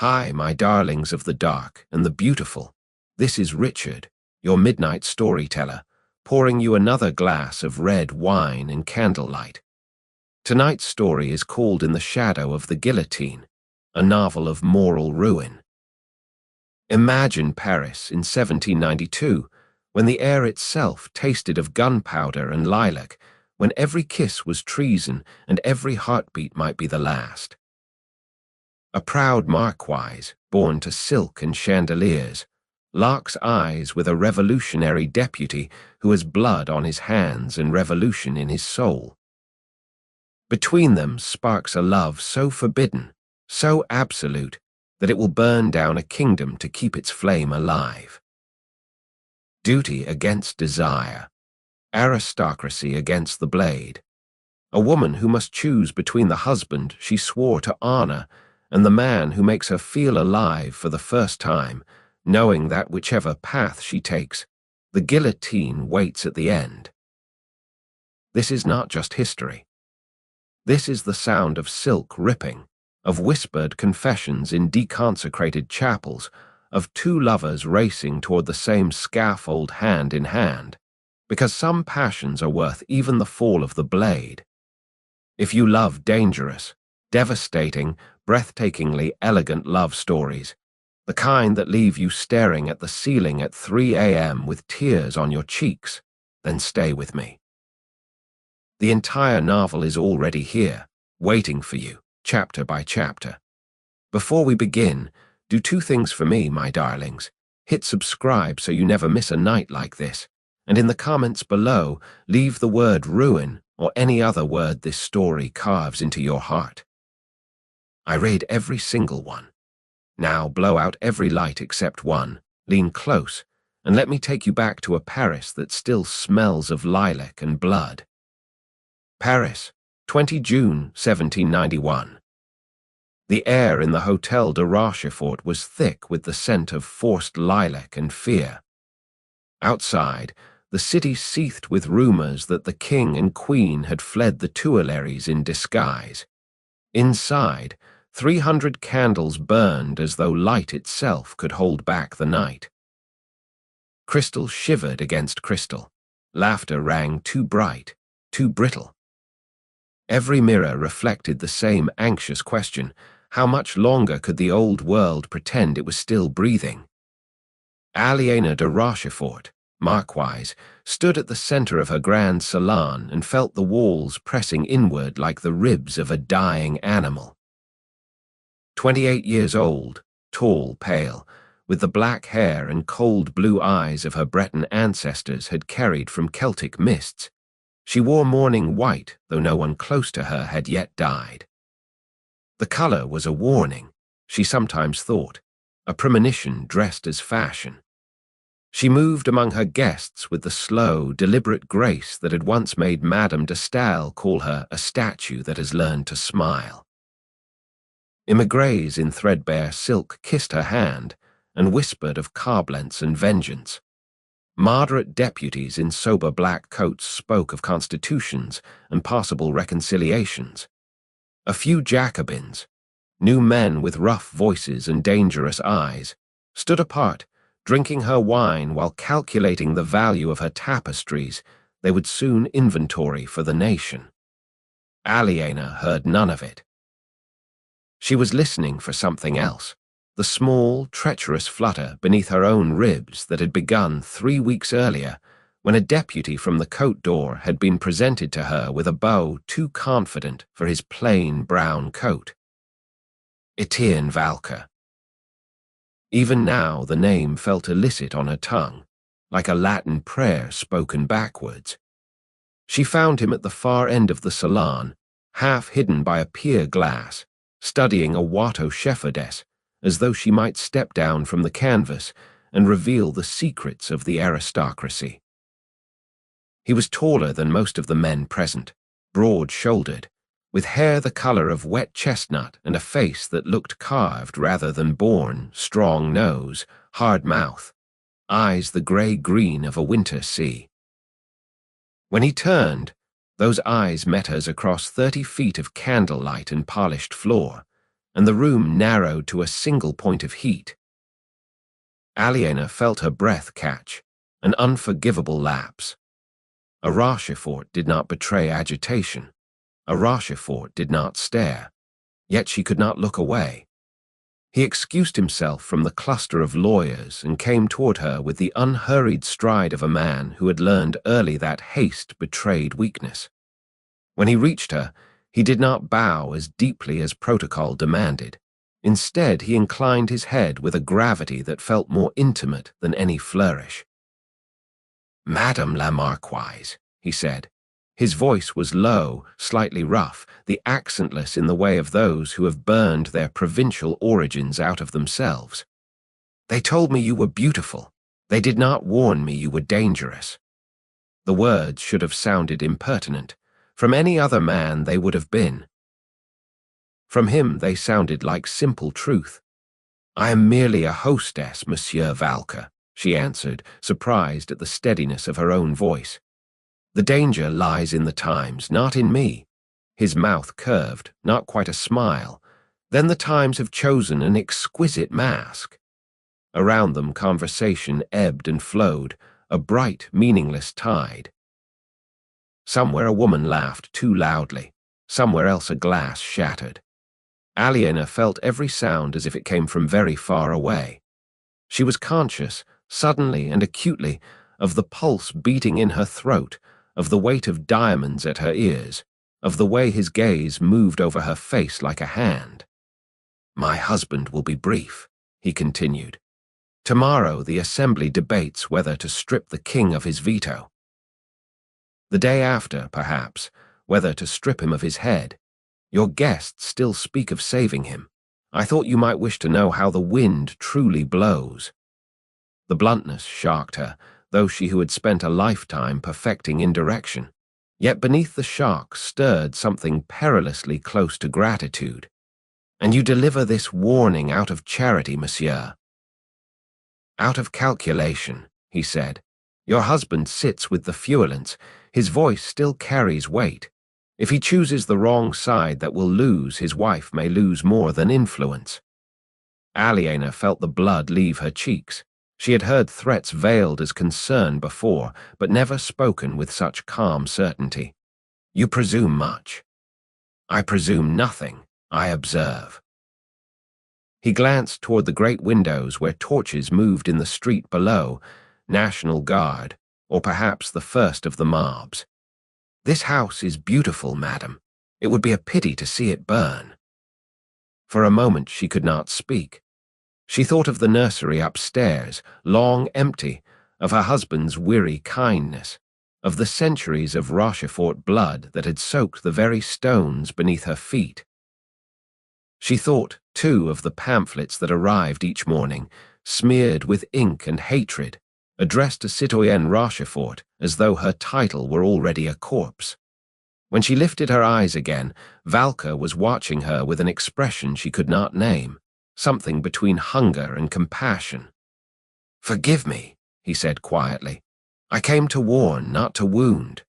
Hi, my darlings of the dark and the beautiful. This is Richard, your midnight storyteller, pouring you another glass of red wine and candlelight. Tonight's story is called In the Shadow of the Guillotine, a novel of moral ruin. Imagine Paris in 1792, when the air itself tasted of gunpowder and lilac, when every kiss was treason and every heartbeat might be the last. A proud marquise, born to silk and chandeliers, locks eyes with a revolutionary deputy who has blood on his hands and revolution in his soul. Between them sparks a love so forbidden, so absolute, that it will burn down a kingdom to keep its flame alive. Duty against desire, aristocracy against the blade. A woman who must choose between the husband she swore to honor and the man who makes her feel alive for the first time, knowing that whichever path she takes, the guillotine waits at the end. This is not just history. This is the sound of silk ripping, of whispered confessions in deconsecrated chapels, of two lovers racing toward the same scaffold hand in hand, because some passions are worth even the fall of the blade. If you love dangerous, devastating, breathtakingly elegant love stories, the kind that leave you staring at the ceiling at 3 a.m. with tears on your cheeks, then stay with me. The entire novel is already here, waiting for you, chapter by chapter. Before we begin, do two things for me, my darlings. Hit subscribe so you never miss a night like this, and in the comments below, leave the word ruin or any other word this story carves into your heart. I read every single one. Now blow out every light except one, lean close, and let me take you back to a Paris that still smells of lilac and blood. Paris, 20 June 1791. The air in the Hotel de Rochefort was thick with the scent of forced lilac and fear. Outside, the city seethed with rumors that the king and queen had fled the Tuileries in disguise. Inside, 300 candles burned as though light itself could hold back the night. Crystal shivered against crystal. Laughter rang too bright, too brittle. Every mirror reflected the same anxious question: how much longer could the old world pretend it was still breathing? Aliena de Rochefort, marquise, stood at the center of her grand salon and felt the walls pressing inward like the ribs of a dying animal. 28 years old, tall, pale, with the black hair and cold blue eyes of her Breton ancestors had carried from Celtic mists, she wore mourning white, though no one close to her had yet died. The color was a warning, she sometimes thought, a premonition dressed as fashion. She moved among her guests with the slow, deliberate grace that had once made Madame de Stael call her a statue that has learned to smile. Immigrés in threadbare silk kissed her hand and whispered of Coblentz and vengeance. Moderate deputies in sober black coats spoke of constitutions and possible reconciliations. A few Jacobins, new men with rough voices and dangerous eyes, stood apart, drinking her wine while calculating the value of her tapestries they would soon inventory for the nation. Aliena heard none of it. She was listening for something else, the small, treacherous flutter beneath her own ribs that had begun 3 weeks earlier, when a deputy from the coat door had been presented to her with a bow too confident for his plain brown coat. Etienne Valker. Even now the name felt illicit on her tongue, like a Latin prayer spoken backwards. She found him at the far end of the salon, half hidden by a pier glass, studying a Watteau shepherdess, as though she might step down from the canvas and reveal the secrets of the aristocracy. He was taller than most of the men present, broad-shouldered, with hair the color of wet chestnut and a face that looked carved rather than born, strong nose, hard mouth, eyes the gray-green of a winter sea. When he turned, those eyes met hers across 30 feet of candlelight and polished floor, and the room narrowed to a single point of heat. Aliena felt her breath catch, an unforgivable lapse. A Rochefort did not betray agitation. A Rochefort did not stare. Yet she could not look away. He excused himself from the cluster of lawyers and came toward her with the unhurried stride of a man who had learned early that haste betrayed weakness. When he reached her, he did not bow as deeply as protocol demanded. Instead, he inclined his head with a gravity that felt more intimate than any flourish. "Madame la Marquise," he said. His voice was low, slightly rough, the accentless in the way of those who have burned their provincial origins out of themselves. "They told me you were beautiful. They did not warn me you were dangerous." The words should have sounded impertinent. From any other man they would have been. From him they sounded like simple truth. "I am merely a hostess, Monsieur Valka," she answered, surprised at the steadiness of her own voice. "The danger lies in the times, not in me." His mouth curved, not quite a smile. "Then the times have chosen an exquisite mask." Around them conversation ebbed and flowed, a bright, meaningless tide. Somewhere a woman laughed too loudly. Somewhere else a glass shattered. Aliena felt every sound as if it came from very far away. She was conscious, suddenly and acutely, of the pulse beating in her throat, of the weight of diamonds at her ears, of the way his gaze moved over her face like a hand. "My husband will be brief," he continued. "Tomorrow the Assembly debates whether to strip the king of his veto. The day after, perhaps, whether to strip him of his head. Your guests still speak of saving him. I thought you might wish to know how the wind truly blows." The bluntness shocked her, though she who had spent a lifetime perfecting indirection. Yet beneath the shock stirred something perilously close to gratitude. "And you deliver this warning out of charity, monsieur?" "Out of calculation," he said. "Your husband sits with the fuelants. His voice still carries weight. If he chooses the wrong side that will lose, his wife may lose more than influence." Aliena felt the blood leave her cheeks. She had heard threats veiled as concern before, but never spoken with such calm certainty. "You presume much." "I presume nothing. I observe." He glanced toward the great windows where torches moved in the street below, National Guard, or perhaps the first of the mobs. "This house is beautiful, madam. It would be a pity to see it burn." For a moment she could not speak. She thought of the nursery upstairs, long empty, of her husband's weary kindness, of the centuries of Rochefort blood that had soaked the very stones beneath her feet. She thought, too, of the pamphlets that arrived each morning, smeared with ink and hatred, addressed to Citoyenne Rochefort as though her title were already a corpse. When she lifted her eyes again, Valka was watching her with an expression she could not name, something between hunger and compassion. "Forgive me," he said quietly. "I came to warn, not to wound."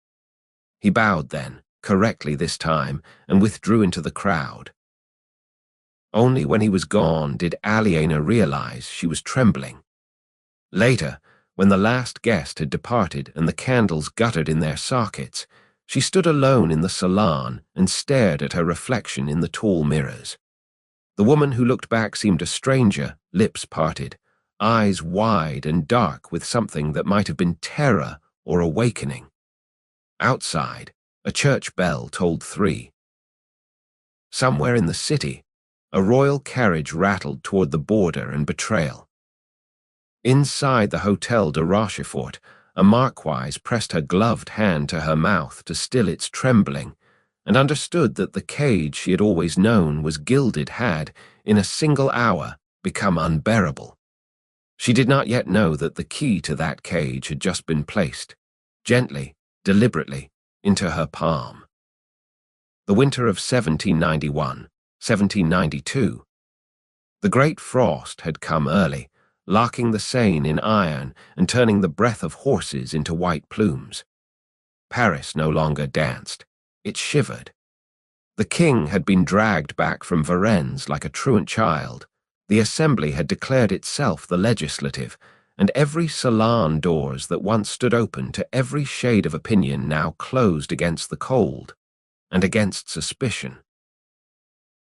He bowed then, correctly this time, and withdrew into the crowd. Only when he was gone did Aliena realize she was trembling. Later, when the last guest had departed and the candles guttered in their sockets, she stood alone in the salon and stared at her reflection in the tall mirrors. The woman who looked back seemed a stranger, lips parted, eyes wide and dark with something that might have been terror or awakening. Outside, a church bell tolled 3. Somewhere in the city, a royal carriage rattled toward the border and betrayal. Inside the Hotel de Rochefort, a marquise pressed her gloved hand to her mouth to still its trembling, and understood that the cage she had always known was gilded had, in a single hour, become unbearable. She did not yet know that the key to that cage had just been placed, gently, deliberately, into her palm. The winter of 1791, 1792. The great frost had come early, locking the Seine in iron and turning the breath of horses into white plumes. Paris no longer danced. It shivered. The king had been dragged back from Varennes like a truant child. The assembly had declared itself the legislative, and every salon doors that once stood open to every shade of opinion now closed against the cold and against suspicion.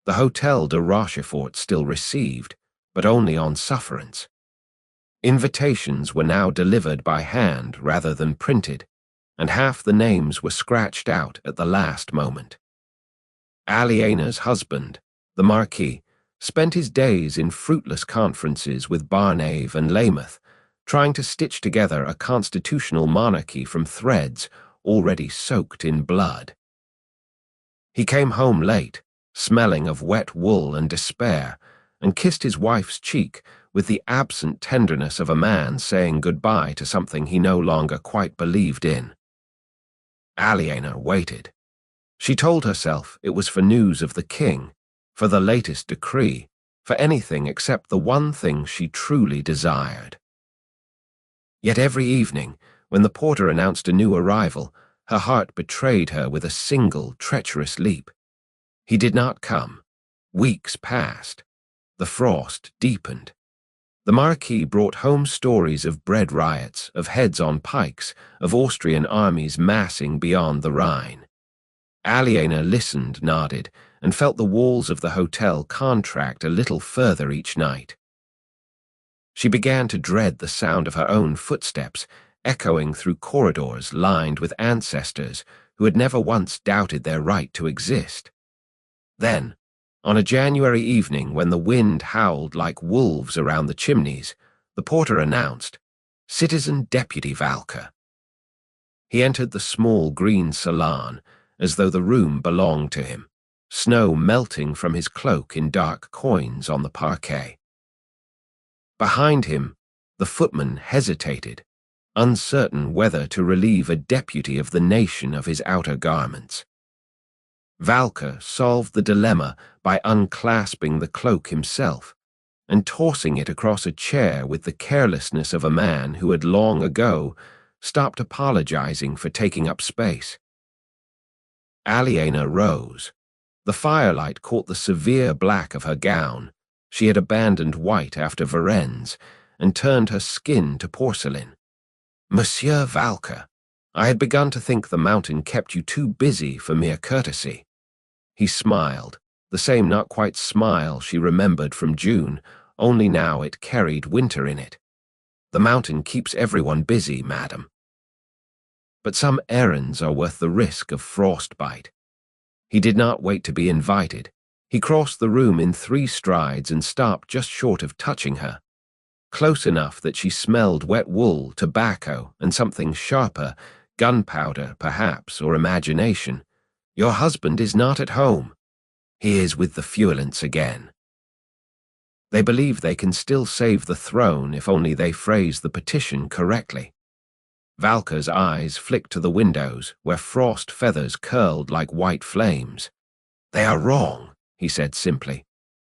The Hotel de Rochefort still received, but only on sufferance. Invitations were now delivered by hand rather than printed, and half the names were scratched out at the last moment. Aliena's husband, the Marquis, spent his days in fruitless conferences with Barnave and Weymouth, trying to stitch together a constitutional monarchy from threads already soaked in blood. He came home late, smelling of wet wool and despair, and kissed his wife's cheek with the absent tenderness of a man saying goodbye to something he no longer quite believed in. Aliena waited. She told herself it was for news of the king, for the latest decree, for anything except the one thing she truly desired. Yet every evening, when the porter announced a new arrival, her heart betrayed her with a single treacherous leap. He did not come. Weeks passed. The frost deepened. The Marquis brought home stories of bread riots, of heads on pikes, of Austrian armies massing beyond the Rhine. Aliena listened, nodded, and felt the walls of the hotel contract a little further each night. She began to dread the sound of her own footsteps, echoing through corridors lined with ancestors who had never once doubted their right to exist. Then, on a January evening when the wind howled like wolves around the chimneys, the porter announced, "Citizen Deputy Valka." He entered the small green salon, as though the room belonged to him, snow melting from his cloak in dark coins on the parquet. Behind him, the footman hesitated, uncertain whether to relieve a deputy of the nation of his outer garments. Valka solved the dilemma by unclasping the cloak himself and tossing it across a chair with the carelessness of a man who had long ago stopped apologizing for taking up space. Aliena rose. The firelight caught the severe black of her gown. She had abandoned white after Varennes and turned her skin to porcelain. "Monsieur Valka, I had begun to think the mountain kept you too busy for mere courtesy." He smiled, the same not quite smile she remembered from June, only now it carried winter in it. "The mountain keeps everyone busy, madam. But some errands are worth the risk of frostbite." He did not wait to be invited. He crossed the room in 3 strides and stopped just short of touching her, close enough that she smelled wet wool, tobacco, and something sharper, gunpowder, perhaps, or imagination. "Your husband is not at home. He is with the Fuelants again." They believe they can still save the throne if only they phrase the petition correctly. Valka's eyes flicked to the windows, where frost feathers curled like white flames. "They are wrong," he said simply,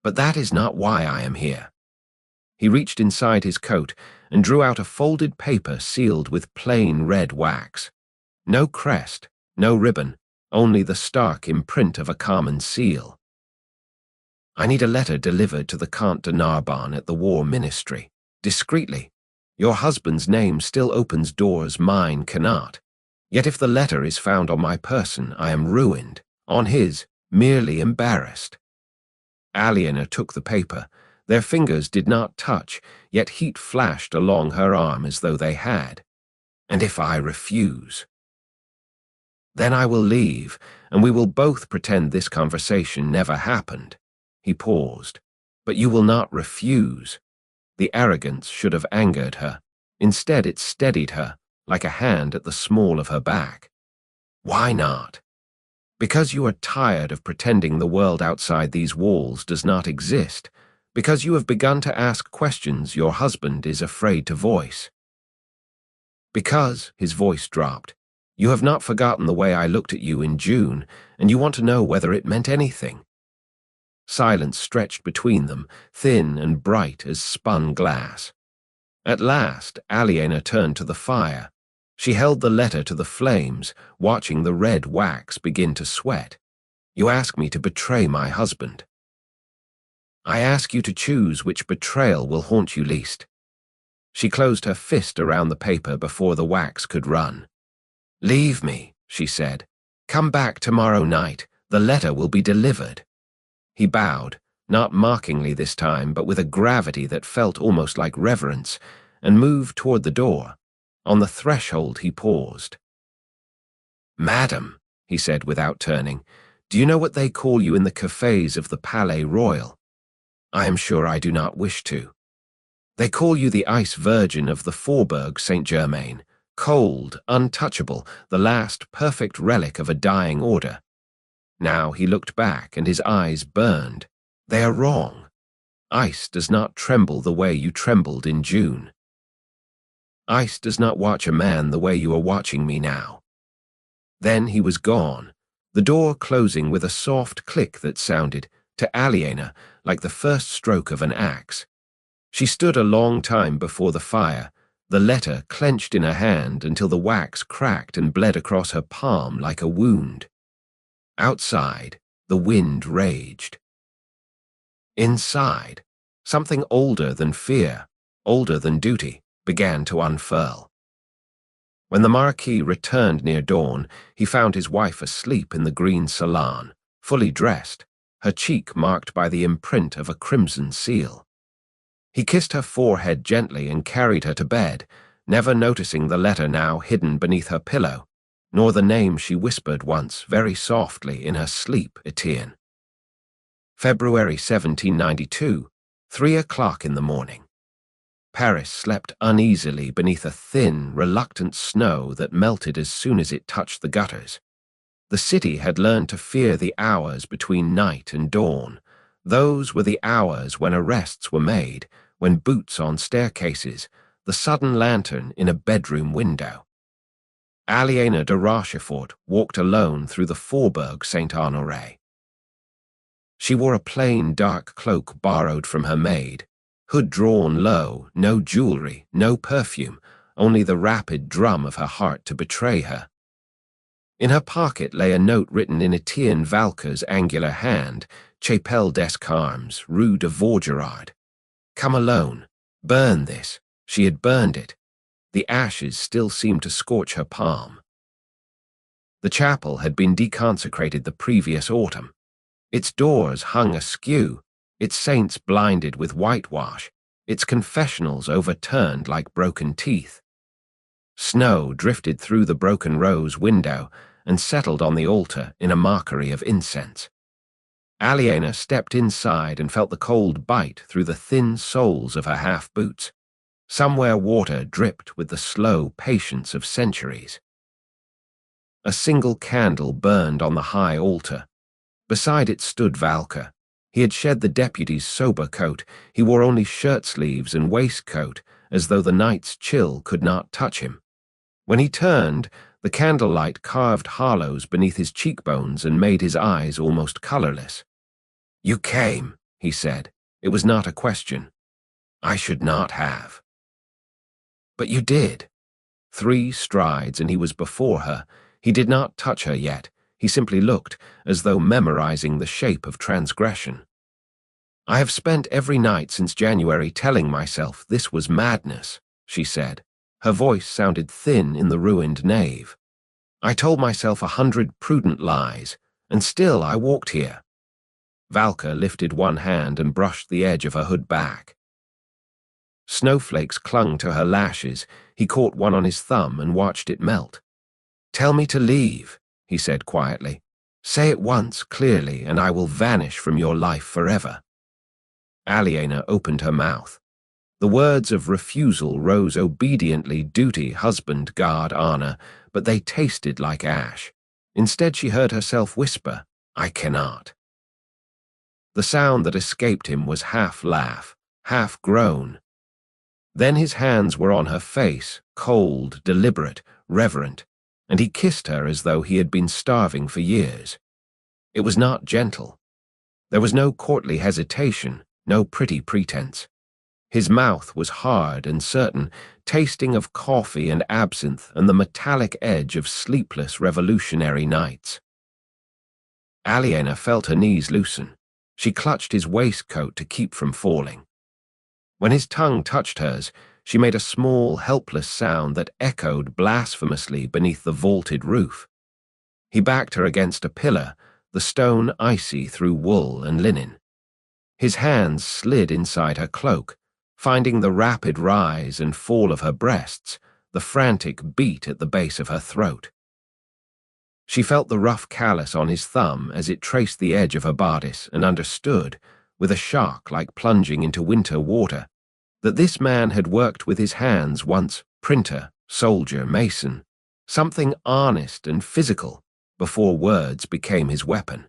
"but that is not why I am here." He reached inside his coat and drew out a folded paper sealed with plain red wax. No crest, no ribbon, only the stark imprint of a common seal. "I need a letter delivered to the Comte de Narbonne at the War Ministry. Discreetly. Your husband's name still opens doors mine cannot. Yet if the letter is found on my person, I am ruined. On his, merely embarrassed." Aliena took the paper. Their fingers did not touch, yet heat flashed along her arm as though they had. "And if I refuse?" "Then I will leave, and we will both pretend this conversation never happened." He paused. "But you will not refuse." The arrogance should have angered her. Instead, it steadied her, like a hand at the small of her back. "Why not?" "Because you are tired of pretending the world outside these walls does not exist. Because you have begun to ask questions your husband is afraid to voice. Because," his voice dropped, "you have not forgotten the way I looked at you in June, and you want to know whether it meant anything." Silence stretched between them, thin and bright as spun glass. At last, Aliena turned to the fire. She held the letter to the flames, watching the red wax begin to sweat. You ask me to betray my husband. I ask you to choose which betrayal will haunt you least. She closed her fist around the paper before the wax could run. Leave me, she said. Come back tomorrow night. The letter will be delivered. He bowed, not mockingly this time, but with a gravity that felt almost like reverence, and moved toward the door. On the threshold he paused. Madam, he said without turning, do you know what they call you in the cafes of the Palais Royal? I am sure I do not wish to. They call you the Ice Virgin of the Faubourg Saint-Germain, cold, untouchable, the last perfect relic of a dying order. Now he looked back and his eyes burned. They are wrong. Ice does not tremble the way you trembled in June. Ice does not watch a man the way you are watching me now. Then he was gone, the door closing with a soft click that sounded, to Aliena, like the first stroke of an axe. She stood a long time before the fire, the letter clenched in her hand until the wax cracked and bled across her palm like a wound. Outside, the wind raged. Inside, something older than fear, older than duty, began to unfurl. When the Marquis returned near dawn, he found his wife asleep in the green salon, fully dressed, her cheek marked by the imprint of a crimson seal. He kissed her forehead gently and carried her to bed, never noticing the letter now hidden beneath her pillow, nor the name she whispered once very softly in her sleep, Etienne. February 1792, 3 o'clock in the morning. Paris slept uneasily beneath a thin, reluctant snow that melted as soon as it touched the gutters. The city had learned to fear the hours between night and dawn. Those were the hours when arrests were made, when boots on staircases, the sudden lantern in a bedroom window. Aliena de Rochefort walked alone through the Faubourg Saint-Honoré. She wore a plain dark cloak borrowed from her maid, hood drawn low, no jewelry, no perfume, only the rapid drum of her heart to betray her. In her pocket lay a note written in Etienne Valca's angular hand, Chapelle d'Escarmes, Rue de Vaugirard. Come alone. Burn this. She had burned it. The ashes still seemed to scorch her palm. The chapel had been deconsecrated the previous autumn. Its doors hung askew, its saints blinded with whitewash, its confessionals overturned like broken teeth. Snow drifted through the broken rose window and settled on the altar in a mockery of incense. Aliena stepped inside and felt the cold bite through the thin soles of her half-boots. Somewhere water dripped with the slow patience of centuries. A single candle burned on the high altar. Beside it stood Valca. He had shed the deputy's sober coat. He wore only shirt-sleeves and waistcoat, as though the night's chill could not touch him. When he turned, the candlelight carved hollows beneath his cheekbones and made his eyes almost colorless. "You came," he said. It was not a question. "I should not have." "But you did." 3 strides and he was before her. He did not touch her yet. He simply looked, as though memorizing the shape of transgression. "I have spent every night since January telling myself this was madness," she said. Her voice sounded thin in the ruined nave. "I told myself 100 prudent lies, and still I walked here." Valca lifted one hand and brushed the edge of her hood back. Snowflakes clung to her lashes. He caught one on his thumb and watched it melt. "Tell me to leave," he said quietly. "Say it once, clearly, and I will vanish from your life forever." Aliena opened her mouth. The words of refusal rose obediently: duty, husband, guard, honor, but they tasted like ash. Instead she heard herself whisper, "I cannot." The sound that escaped him was half laugh, half groan. Then his hands were on her face, cold, deliberate, reverent, and he kissed her as though he had been starving for years. It was not gentle. There was no courtly hesitation, no pretty pretense. His mouth was hard and certain, tasting of coffee and absinthe and the metallic edge of sleepless revolutionary nights. Aliena felt her knees loosen. She clutched his waistcoat to keep from falling. When his tongue touched hers, she made a small, helpless sound that echoed blasphemously beneath the vaulted roof. He backed her against a pillar, the stone icy through wool and linen. His hands slid inside her cloak, finding the rapid rise and fall of her breasts, the frantic beat at the base of her throat. She felt the rough callus on his thumb as it traced the edge of her bodice and understood, with a shock like plunging into winter water, that this man had worked with his hands once printer, soldier, mason, something honest and physical before words became his weapon.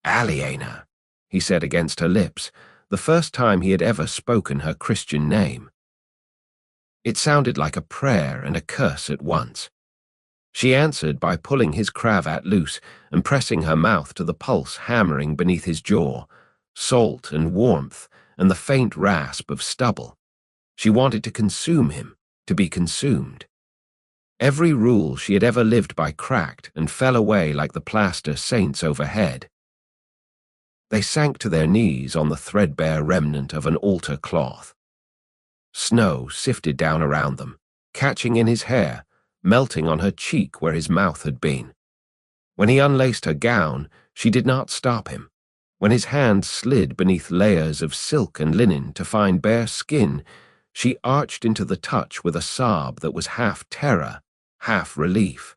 Aliena, he said against her lips, the first time he had ever spoken her Christian name. It sounded like a prayer and a curse at once. She answered by pulling his cravat loose and pressing her mouth to the pulse hammering beneath his jaw, salt and warmth and the faint rasp of stubble. She wanted to consume him, to be consumed. Every rule she had ever lived by cracked and fell away like the plaster saints overhead. They sank to their knees on the threadbare remnant of an altar cloth. Snow sifted down around them, catching in his hair, melting on her cheek where his mouth had been. When he unlaced her gown, she did not stop him. When his hand slid beneath layers of silk and linen to find bare skin, she arched into the touch with a sob that was half terror, half relief.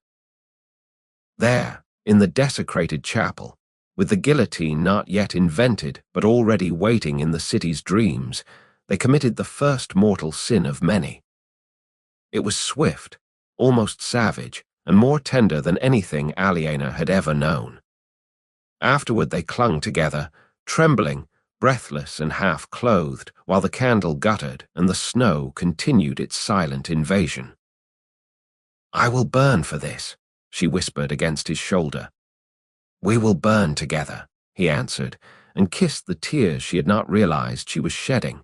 There, in the desecrated chapel, with the guillotine not yet invented but already waiting in the city's dreams, they committed the first mortal sin of many. It was swift, almost savage, and more tender than anything Aliena had ever known. Afterward they clung together, trembling, breathless and half-clothed, while the candle guttered and the snow continued its silent invasion. "I will burn for this," she whispered against his shoulder. "We will burn together," he answered, and kissed the tears she had not realized she was shedding.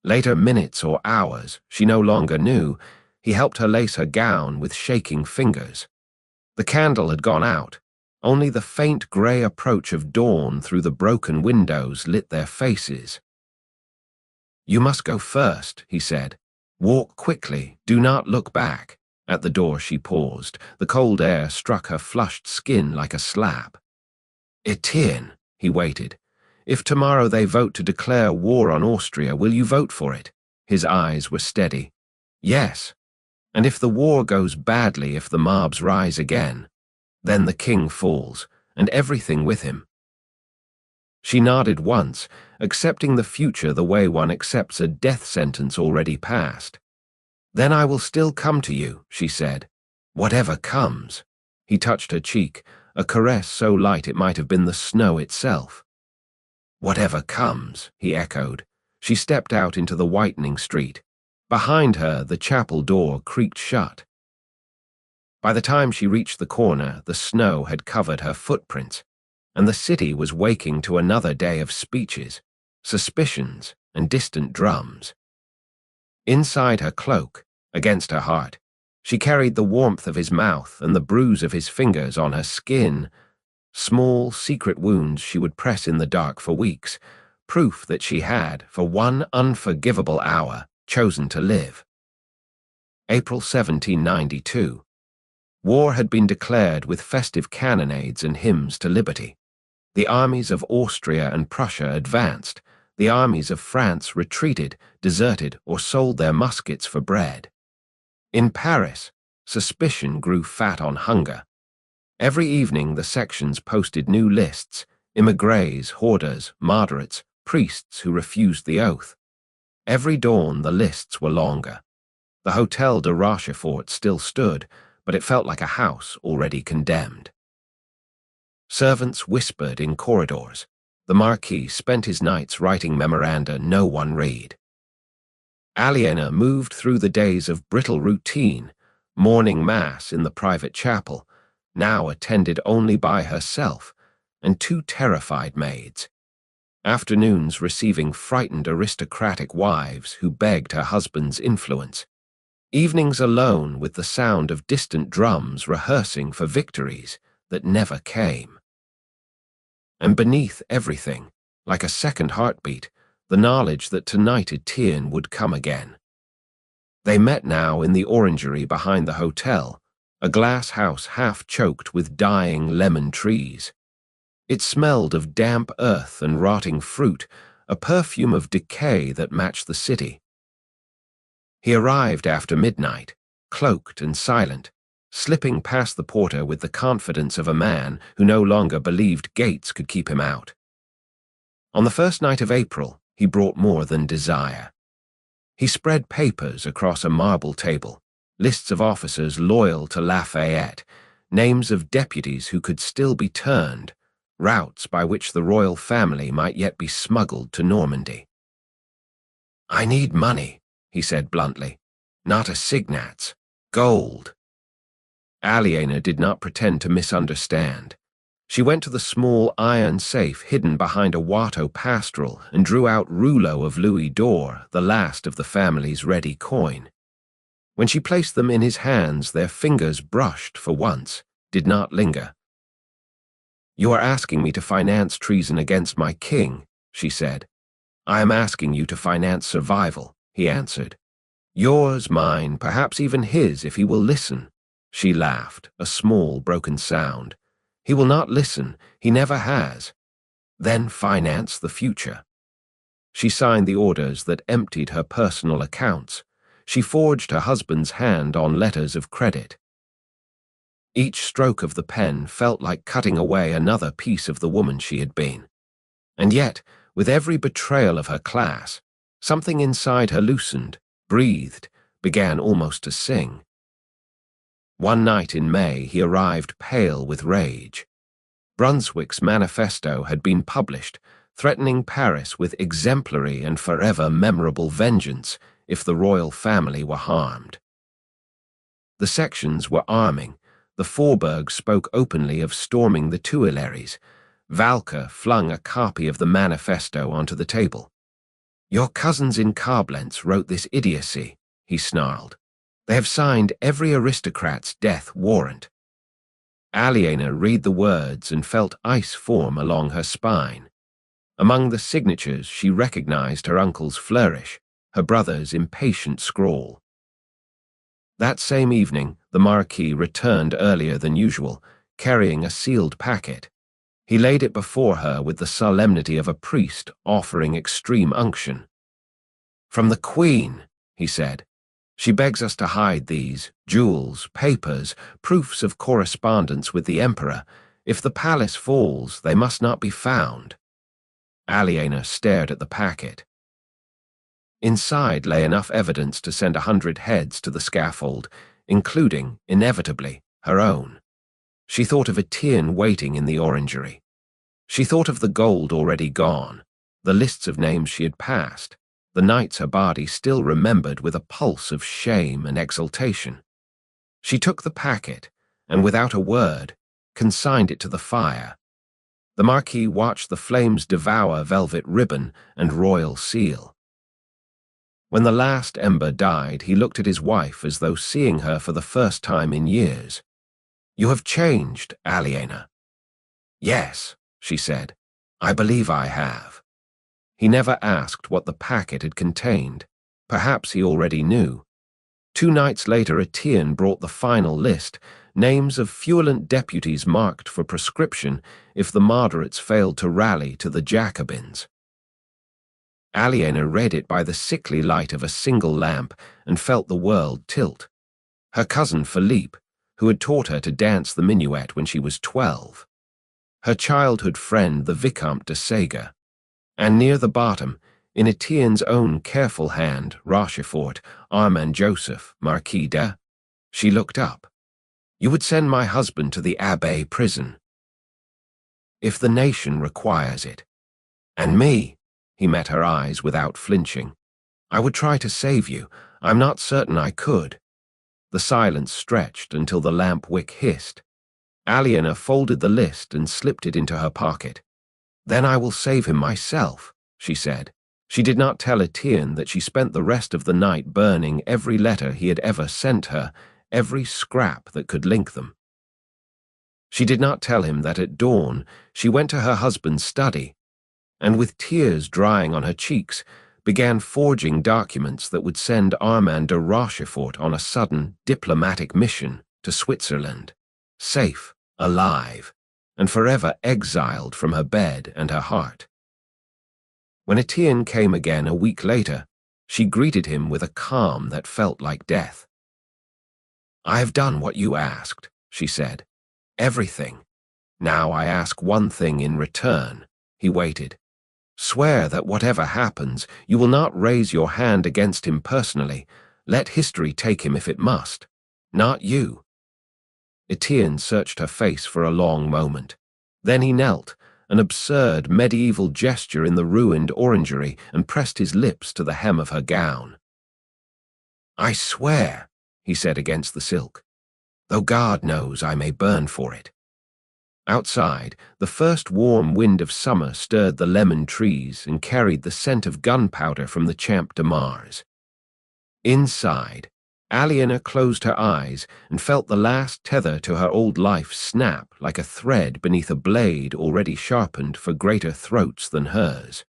Later minutes or hours, she no longer knew, he helped her lace her gown with shaking fingers. The candle had gone out. Only the faint grey approach of dawn through the broken windows lit their faces. "You must go first," he said. "Walk quickly, do not look back." At the door she paused. The cold air struck her flushed skin like a slap. "Etienne," he waited. "If tomorrow they vote to declare war on Austria, will you vote for it?" His eyes were steady. "Yes. And if the war goes badly, if the mobs rise again, then the king falls, and everything with him." She nodded once, accepting the future the way one accepts a death sentence already passed. "Then I will still come to you," she said. "Whatever comes." He touched her cheek, a caress so light it might have been the snow itself. "Whatever comes," he echoed. She stepped out into the whitening street. Behind her, the chapel door creaked shut. By the time she reached the corner, the snow had covered her footprints, and the city was waking to another day of speeches, suspicions, and distant drums. Inside her cloak, against her heart, she carried the warmth of his mouth and the bruise of his fingers on her skin, small, secret wounds she would press in the dark for weeks, proof that she had, for one unforgivable hour, chosen to live. April 1792. War had been declared with festive cannonades and hymns to liberty. The armies of Austria and Prussia advanced. The armies of France retreated, deserted, or sold their muskets for bread. In Paris, suspicion grew fat on hunger. Every evening the sections posted new lists, immigrés, hoarders, moderates, priests who refused the oath. Every dawn the lists were longer. The Hôtel de Rochefort still stood, but it felt like a house already condemned. Servants whispered in corridors. The Marquis spent his nights writing memoranda no one read. Aliena moved through the days of brittle routine, morning mass in the private chapel, now attended only by herself, and two terrified maids. Afternoons receiving frightened aristocratic wives who begged her husband's influence. Evenings alone with the sound of distant drums rehearsing for victories that never came. And beneath everything, like a second heartbeat, the knowledge that tonight Etienne would come again. They met now in the orangery behind the hotel, a glass house half choked with dying lemon trees. It smelled of damp earth and rotting fruit, a perfume of decay that matched the city. He arrived after midnight, cloaked and silent, slipping past the porter with the confidence of a man who no longer believed gates could keep him out. On the first night of April, he brought more than desire. He spread papers across a marble table, lists of officers loyal to Lafayette, names of deputies who could still be turned, routes by which the royal family might yet be smuggled to Normandy. "I need money," he said bluntly. "Not assignats. Gold." Aliena did not pretend to misunderstand. She went to the small iron safe hidden behind a Watteau pastoral and drew out rouleaux of louis d'or, the last of the family's ready coin. When she placed them in his hands, their fingers brushed for once, did not linger. "You are asking me to finance treason against my king," she said. "I am asking you to finance survival," he answered. "Yours, mine, perhaps even his, if he will listen." She laughed, a small, broken sound. "He will not listen. He never has." "Then finance the future." She signed the orders that emptied her personal accounts. She forged her husband's hand on letters of credit. Each stroke of the pen felt like cutting away another piece of the woman she had been. And yet, with every betrayal of her class, something inside her loosened, breathed, began almost to sing. One night in May, he arrived pale with rage. Brunswick's manifesto had been published, threatening Paris with exemplary and forever memorable vengeance if the royal family were harmed. The sections were arming. The Faubourg spoke openly of storming the Tuileries. Valka flung a copy of the manifesto onto the table. "Your cousins in Koblenz wrote this idiocy," he snarled. "They have signed every aristocrat's death warrant." Aliena read the words and felt ice form along her spine. Among the signatures, she recognized her uncle's flourish, her brother's impatient scrawl. That same evening, the Marquis returned earlier than usual, carrying a sealed packet. He laid it before her with the solemnity of a priest offering extreme unction. "From the Queen," he said. "She begs us to hide these jewels, papers, proofs of correspondence with the Emperor. If the palace falls, they must not be found." Aliena stared at the packet. Inside lay enough evidence to send 100 heads to the scaffold, including, inevitably, her own. She thought of Etienne waiting in the orangery. She thought of the gold already gone, the lists of names she had passed, the nights her body still remembered with a pulse of shame and exultation. She took the packet, and without a word, consigned it to the fire. The Marquis watched the flames devour velvet ribbon and royal seal. When the last ember died, he looked at his wife as though seeing her for the first time in years. "You have changed, Aliena." "Yes," she said. "I believe I have." He never asked what the packet had contained. Perhaps he already knew. 2 nights later, Etienne brought the final list, names of fuelent deputies marked for proscription if the moderates failed to rally to the Jacobins. Aliena read it by the sickly light of a single lamp and felt the world tilt. Her cousin Philippe, who had taught her to dance the minuet when she was 12. Her childhood friend, the Vicomte de Ségur. And near the bottom, in Etienne's own careful hand, Rochefort, Armand Joseph, Marquis de. She looked up. "You would send my husband to the Abbaye prison." "If the nation requires it." "And me?" He met her eyes without flinching. "I would try to save you. I'm not certain I could." The silence stretched until the lamp wick hissed. Aliena folded the list and slipped it into her pocket. "Then I will save him myself," she said. She did not tell Etienne that she spent the rest of the night burning every letter he had ever sent her, every scrap that could link them. She did not tell him that at dawn she went to her husband's study, and with tears drying on her cheeks, began forging documents that would send Armand de Rochefort on a sudden diplomatic mission to Switzerland, safe, alive, and forever exiled from her bed and her heart. When Etienne came again a week later, she greeted him with a calm that felt like death. "I have done what you asked," she said. "Everything. Now I ask one thing in return." He waited. "Swear that whatever happens, you will not raise your hand against him personally. Let history take him if it must. Not you." Etienne searched her face for a long moment. Then he knelt, an absurd medieval gesture in the ruined orangery, and pressed his lips to the hem of her gown. "I swear," he said against the silk, "though God knows I may burn for it." Outside, the first warm wind of summer stirred the lemon trees and carried the scent of gunpowder from the Champ de Mars. Inside, Aliena closed her eyes and felt the last tether to her old life snap like a thread beneath a blade already sharpened for greater throats than hers.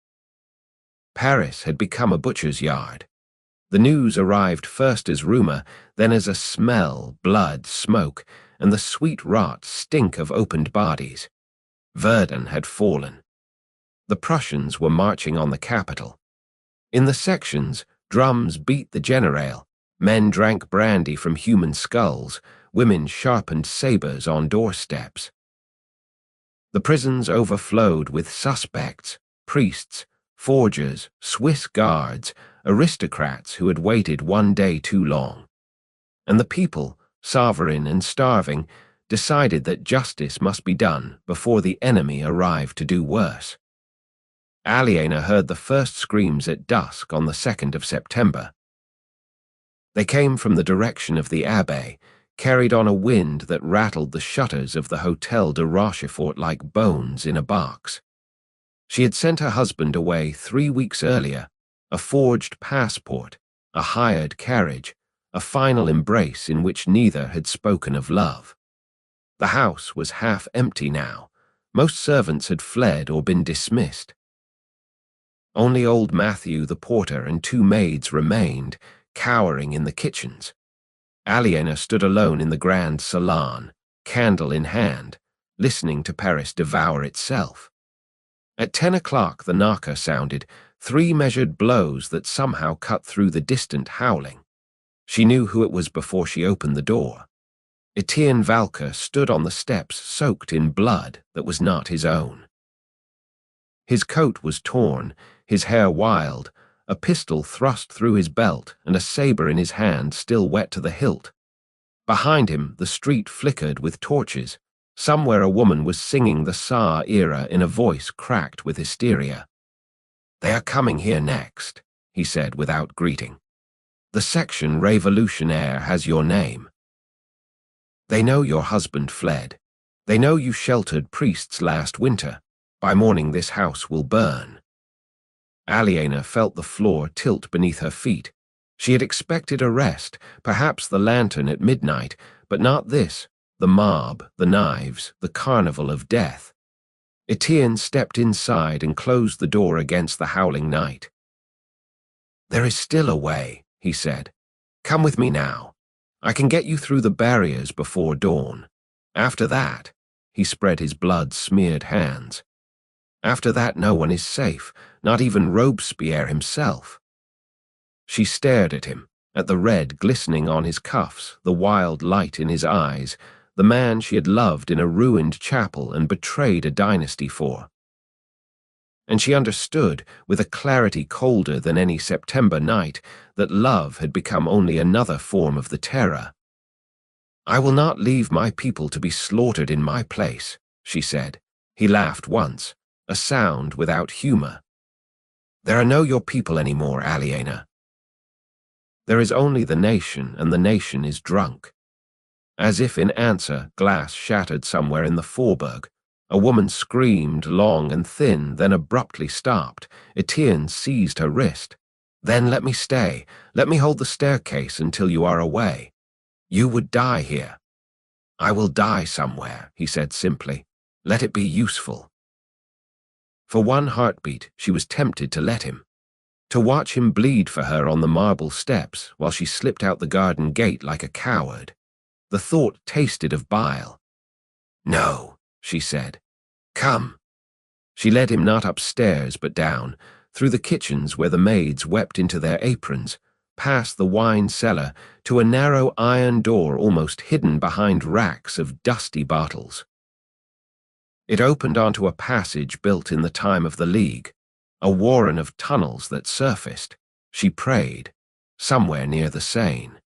Paris had become a butcher's yard. The news arrived first as rumor, then as a smell, blood, smoke, and the sweet rot stink of opened bodies. Verdun had fallen. The Prussians were marching on the capital. In the sections, drums beat the generale, men drank brandy from human skulls, women sharpened sabers on doorsteps. The prisons overflowed with suspects, priests, forgers, Swiss guards, aristocrats who had waited one day too long. And the people, sovereign and starving, decided that justice must be done before the enemy arrived to do worse. Aliena heard the first screams at dusk on the 2nd of September. They came from the direction of the Abbaye, carried on a wind that rattled the shutters of the Hôtel de Rochefort like bones in a box. She had sent her husband away 3 weeks earlier, a forged passport, a hired carriage, a final embrace in which neither had spoken of love. The house was half empty now. Most servants had fled or been dismissed. Only old Matthew the porter and 2 maids remained, cowering in the kitchens. Aliena stood alone in the grand salon, candle in hand, listening to Paris devour itself. At 10 o'clock the knocker sounded, 3 measured blows that somehow cut through the distant howling. She knew who it was before she opened the door. Etienne Valker stood on the steps soaked in blood that was not his own. His coat was torn, his hair wild, a pistol thrust through his belt and a saber in his hand still wet to the hilt. Behind him, the street flickered with torches. Somewhere a woman was singing the Saar era in a voice cracked with hysteria. "They are coming here next," he said without greeting. "The section Révolutionnaire has your name. They know your husband fled. They know you sheltered priests last winter. By morning this house will burn." Aliena felt the floor tilt beneath her feet. She had expected arrest, perhaps the lantern at midnight, but not this, the mob, the knives, the carnival of death. Etienne stepped inside and closed the door against the howling night. "There is still a way," he said. "Come with me now. I can get you through the barriers before dawn. After that," he spread his blood-smeared hands. "After that no one is safe, not even Robespierre himself." She stared at him, at the red glistening on his cuffs, the wild light in his eyes, the man she had loved in a ruined chapel and betrayed a dynasty for. And she understood, with a clarity colder than any September night, that love had become only another form of the terror. "I will not leave my people to be slaughtered in my place," she said. He laughed once, a sound without humor. "There are no your people anymore, Aliena. There is only the nation, and the nation is drunk." As if in answer, glass shattered somewhere in the Faubourg. A woman screamed, long and thin, then abruptly stopped. Etienne seized her wrist. "Then let me stay. Let me hold the staircase until you are away. You would die here." "I will die somewhere," he said simply. "Let it be useful." For one heartbeat, she was tempted to let him. To watch him bleed for her on the marble steps while she slipped out the garden gate like a coward. The thought tasted of bile. "No," she said. "Come." She led him not upstairs but down, through the kitchens where the maids wept into their aprons, past the wine cellar to a narrow iron door almost hidden behind racks of dusty bottles. It opened onto a passage built in the time of the League, a warren of tunnels that surfaced, she prayed, somewhere near the Seine.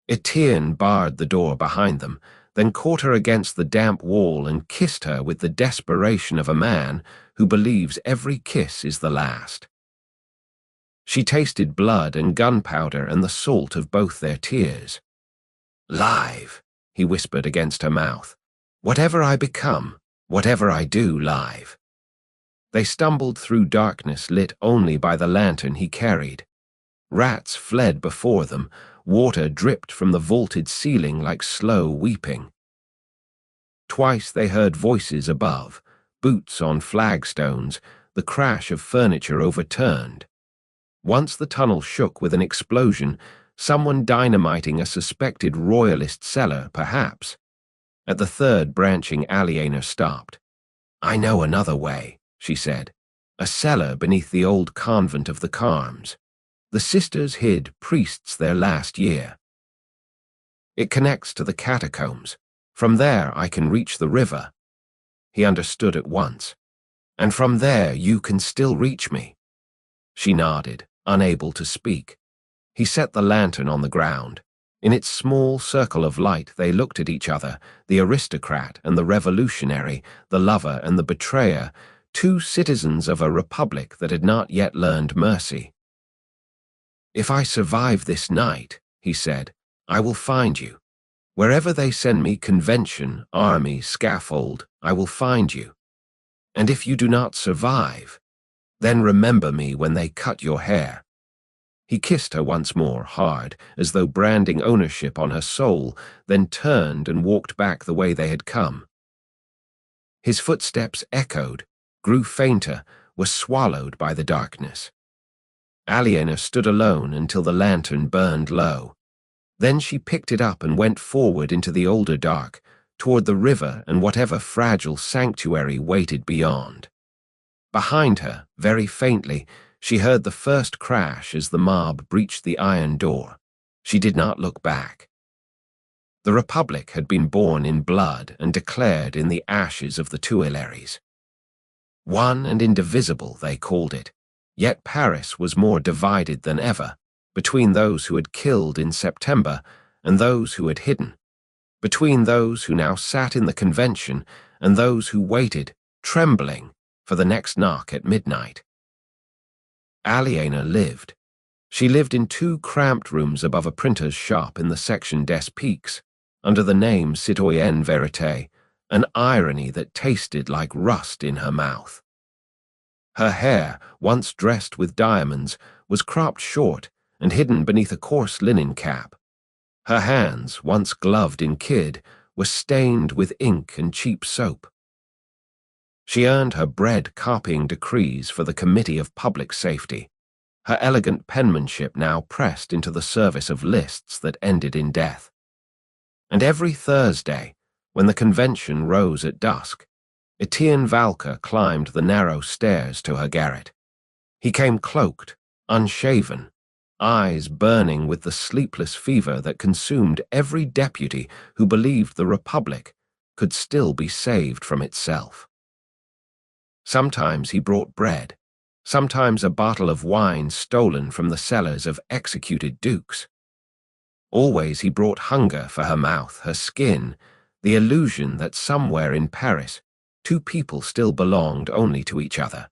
Etienne barred the door behind them, then caught her against the damp wall and kissed her with the desperation of a man who believes every kiss is the last. She tasted blood and gunpowder and the salt of both their tears. "Live," he whispered against her mouth. "Whatever I become, whatever I do, live." They stumbled through darkness lit only by the lantern he carried. Rats fled before them, water dripped from the vaulted ceiling like slow weeping. Twice they heard voices above, boots on flagstones, the crash of furniture overturned. Once the tunnel shook with an explosion, someone dynamiting a suspected royalist cellar, perhaps. At the third branching Aliena stopped. "I know another way," she said. "A cellar beneath the old convent of the Carmes. The sisters hid priests their last year. It connects to the catacombs. From there I can reach the river." He understood at once. "And from there you can still reach me." She nodded, unable to speak. He set the lantern on the ground. In its small circle of light they looked at each other, the aristocrat and the revolutionary, the lover and the betrayer, two citizens of a republic that had not yet learned mercy. "If I survive this night," he said, "I will find you. Wherever they send me, convention, army, scaffold, I will find you. And if you do not survive, then remember me when they cut your hair." He kissed her once more, hard, as though branding ownership on her soul, then turned and walked back the way they had come. His footsteps echoed, grew fainter, were swallowed by the darkness. Aliena stood alone until the lantern burned low. Then she picked it up and went forward into the older dark, toward the river and whatever fragile sanctuary waited beyond. Behind her, very faintly, she heard the first crash as the mob breached the iron door. She did not look back. The Republic had been born in blood and declared in the ashes of the Tuileries. One and indivisible, they called it. Yet Paris was more divided than ever, between those who had killed in September and those who had hidden, between those who now sat in the convention and those who waited, trembling, for the next knock at midnight. Aliena lived. She lived in two cramped rooms above a printer's shop in the section des Piques, under the name Citoyenne Vérité, an irony that tasted like rust in her mouth. Her hair, once dressed with diamonds, was cropped short and hidden beneath a coarse linen cap. Her hands, once gloved in kid, were stained with ink and cheap soap. She earned her bread copying decrees for the Committee of Public Safety, her elegant penmanship now pressed into the service of lists that ended in death. And every Thursday, when the convention rose at dusk, Etienne Valka climbed the narrow stairs to her garret. He came cloaked, unshaven, eyes burning with the sleepless fever that consumed every deputy who believed the Republic could still be saved from itself. Sometimes he brought bread, sometimes a bottle of wine stolen from the cellars of executed dukes. Always he brought hunger for her mouth, her skin, the illusion that somewhere in Paris two people still belonged only to each other.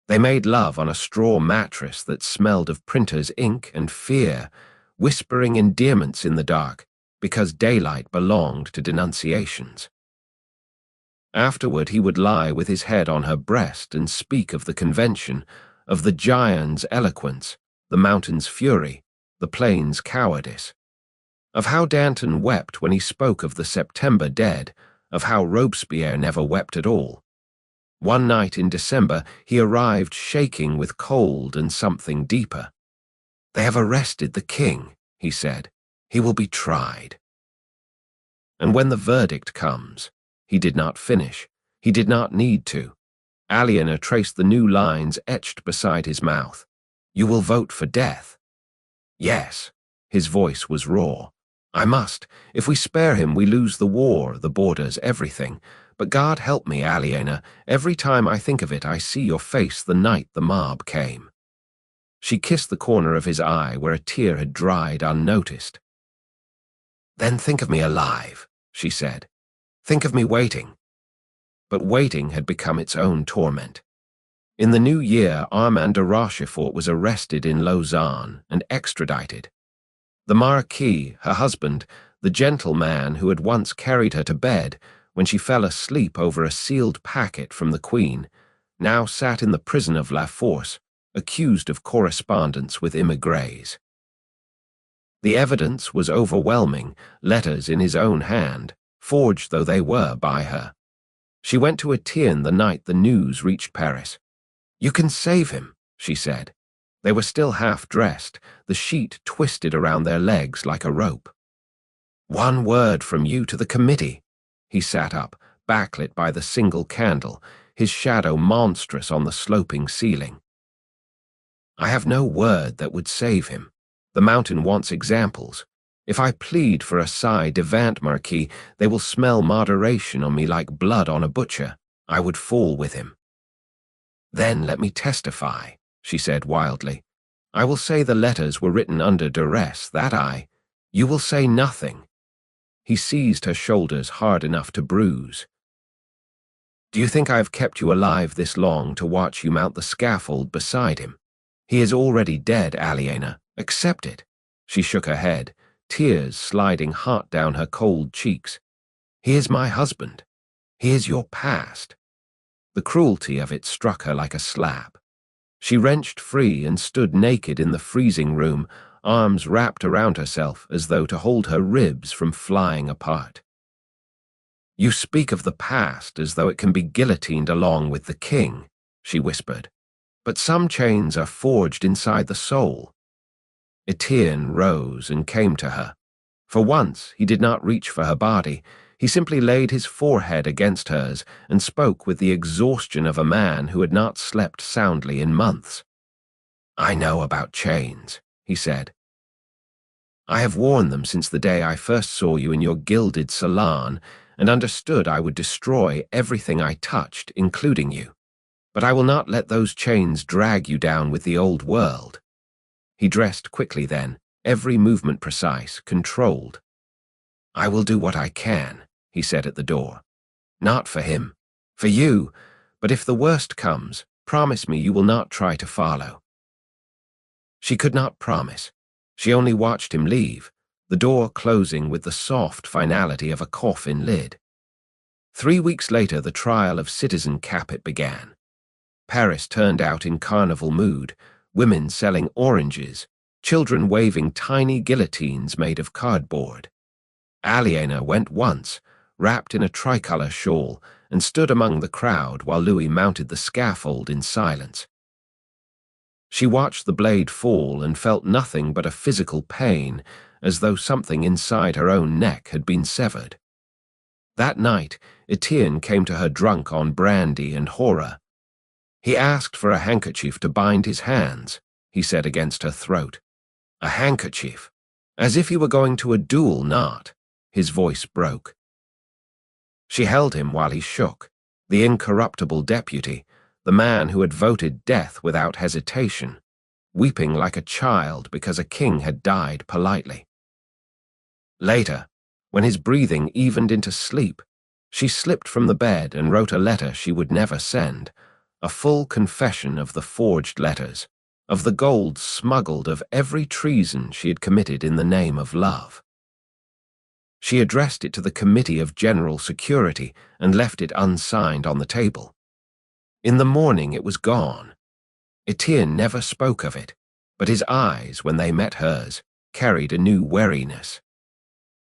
They made love on a straw mattress that smelled of printer's ink and fear, whispering endearments in the dark because daylight belonged to denunciations. Afterward he would lie with his head on her breast and speak of the convention, of the giant's eloquence, the mountain's fury, the plain's cowardice. of how Danton wept when he spoke of the September dead, of how Robespierre never wept at all. One night in December, he arrived shaking with cold and something deeper. "They have arrested the king," he said. "He will be tried." And when the verdict comes, he did not finish. He did not need to. Aliena traced the new lines etched beside his mouth. "You will vote for death." "Yes." His voice was raw. "I must. If we spare him, we lose the war, the borders, everything. But God help me, Aliena. Every time I think of it, I see your face the night the mob came." She kissed the corner of his eye where a tear had dried unnoticed. "Then think of me alive," she said. "Think of me waiting." But waiting had become its own torment. In the new year, Armand de Rochefort was arrested in Lausanne and extradited. The Marquis, her husband, the gentleman who had once carried her to bed when she fell asleep over a sealed packet from the Queen, now sat in the prison of La Force, accused of correspondence with émigrés. The evidence was overwhelming, letters in his own hand, forged though they were by her. She went to Etienne the night the news reached Paris. "You can save him," she said. They were still half-dressed, the sheet twisted around their legs like a rope. "One word from you to the committee." He sat up, backlit by the single candle, his shadow monstrous on the sloping ceiling. "I have no word that would save him. The mountain wants examples. If I plead for a ci devant Marquis, they will smell moderation on me like blood on a butcher. I would fall with him." "Then let me testify," she said wildly. "I will say the letters were written under duress, that I. You will say nothing." He seized her shoulders hard enough to bruise. "Do you think I have kept you alive this long to watch you mount the scaffold beside him? He is already dead, Aliena. Accept it." She shook her head, tears sliding hot down her cold cheeks. "He is my husband. He is your past." The cruelty of it struck her like a slap. She wrenched free and stood naked in the freezing room, arms wrapped around herself as though to hold her ribs from flying apart. "You speak of the past as though it can be guillotined along with the king," she whispered. "But some chains are forged inside the soul." Etienne rose and came to her. For once, he did not reach for her body. He simply laid his forehead against hers and spoke with the exhaustion of a man who had not slept soundly in months. "I know about chains," he said. "I have worn them since the day I first saw you in your gilded salon and understood I would destroy everything I touched, including you. But I will not let those chains drag you down with the old world." He dressed quickly then, every movement precise, controlled. "I will do what I can," he said at the door. "Not for him, for you, but if the worst comes, promise me you will not try to follow." She could not promise. She only watched him leave, the door closing with the soft finality of a coffin lid. 3 weeks later, the trial of Citizen Capet began. Paris turned out in carnival mood, women selling oranges, children waving tiny guillotines made of cardboard. Aliena went once, wrapped in a tricolor shawl, and stood among the crowd while Louis mounted the scaffold in silence. She watched the blade fall and felt nothing but a physical pain, as though something inside her own neck had been severed. That night, Etienne came to her drunk on brandy and horror. He asked for a handkerchief to bind his hands, he said against her throat. A handkerchief, as if he were going to a duel, not. His voice broke. She held him while he shook, the incorruptible deputy, the man who had voted death without hesitation, weeping like a child because a king had died politely. Later, when his breathing evened into sleep, she slipped from the bed and wrote a letter she would never send, a full confession of the forged letters, of the gold smuggled, of every treason she had committed in the name of love. She addressed it to the Committee of General Security and left it unsigned on the table. In the morning it was gone. Etienne never spoke of it, but his eyes, when they met hers, carried a new wariness.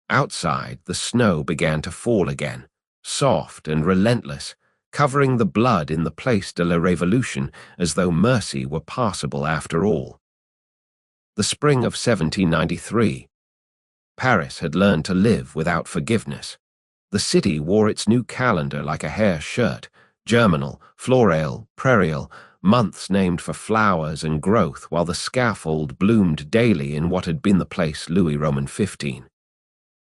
Outside, the snow began to fall again, soft and relentless, covering the blood in the Place de la Révolution as though mercy were passable after all. The spring of 1793. Paris had learned to live without forgiveness. The city wore its new calendar like a hair shirt, germinal, floral, prairial, months named for flowers and growth, while the scaffold bloomed daily in what had been the place Louis Roman 15.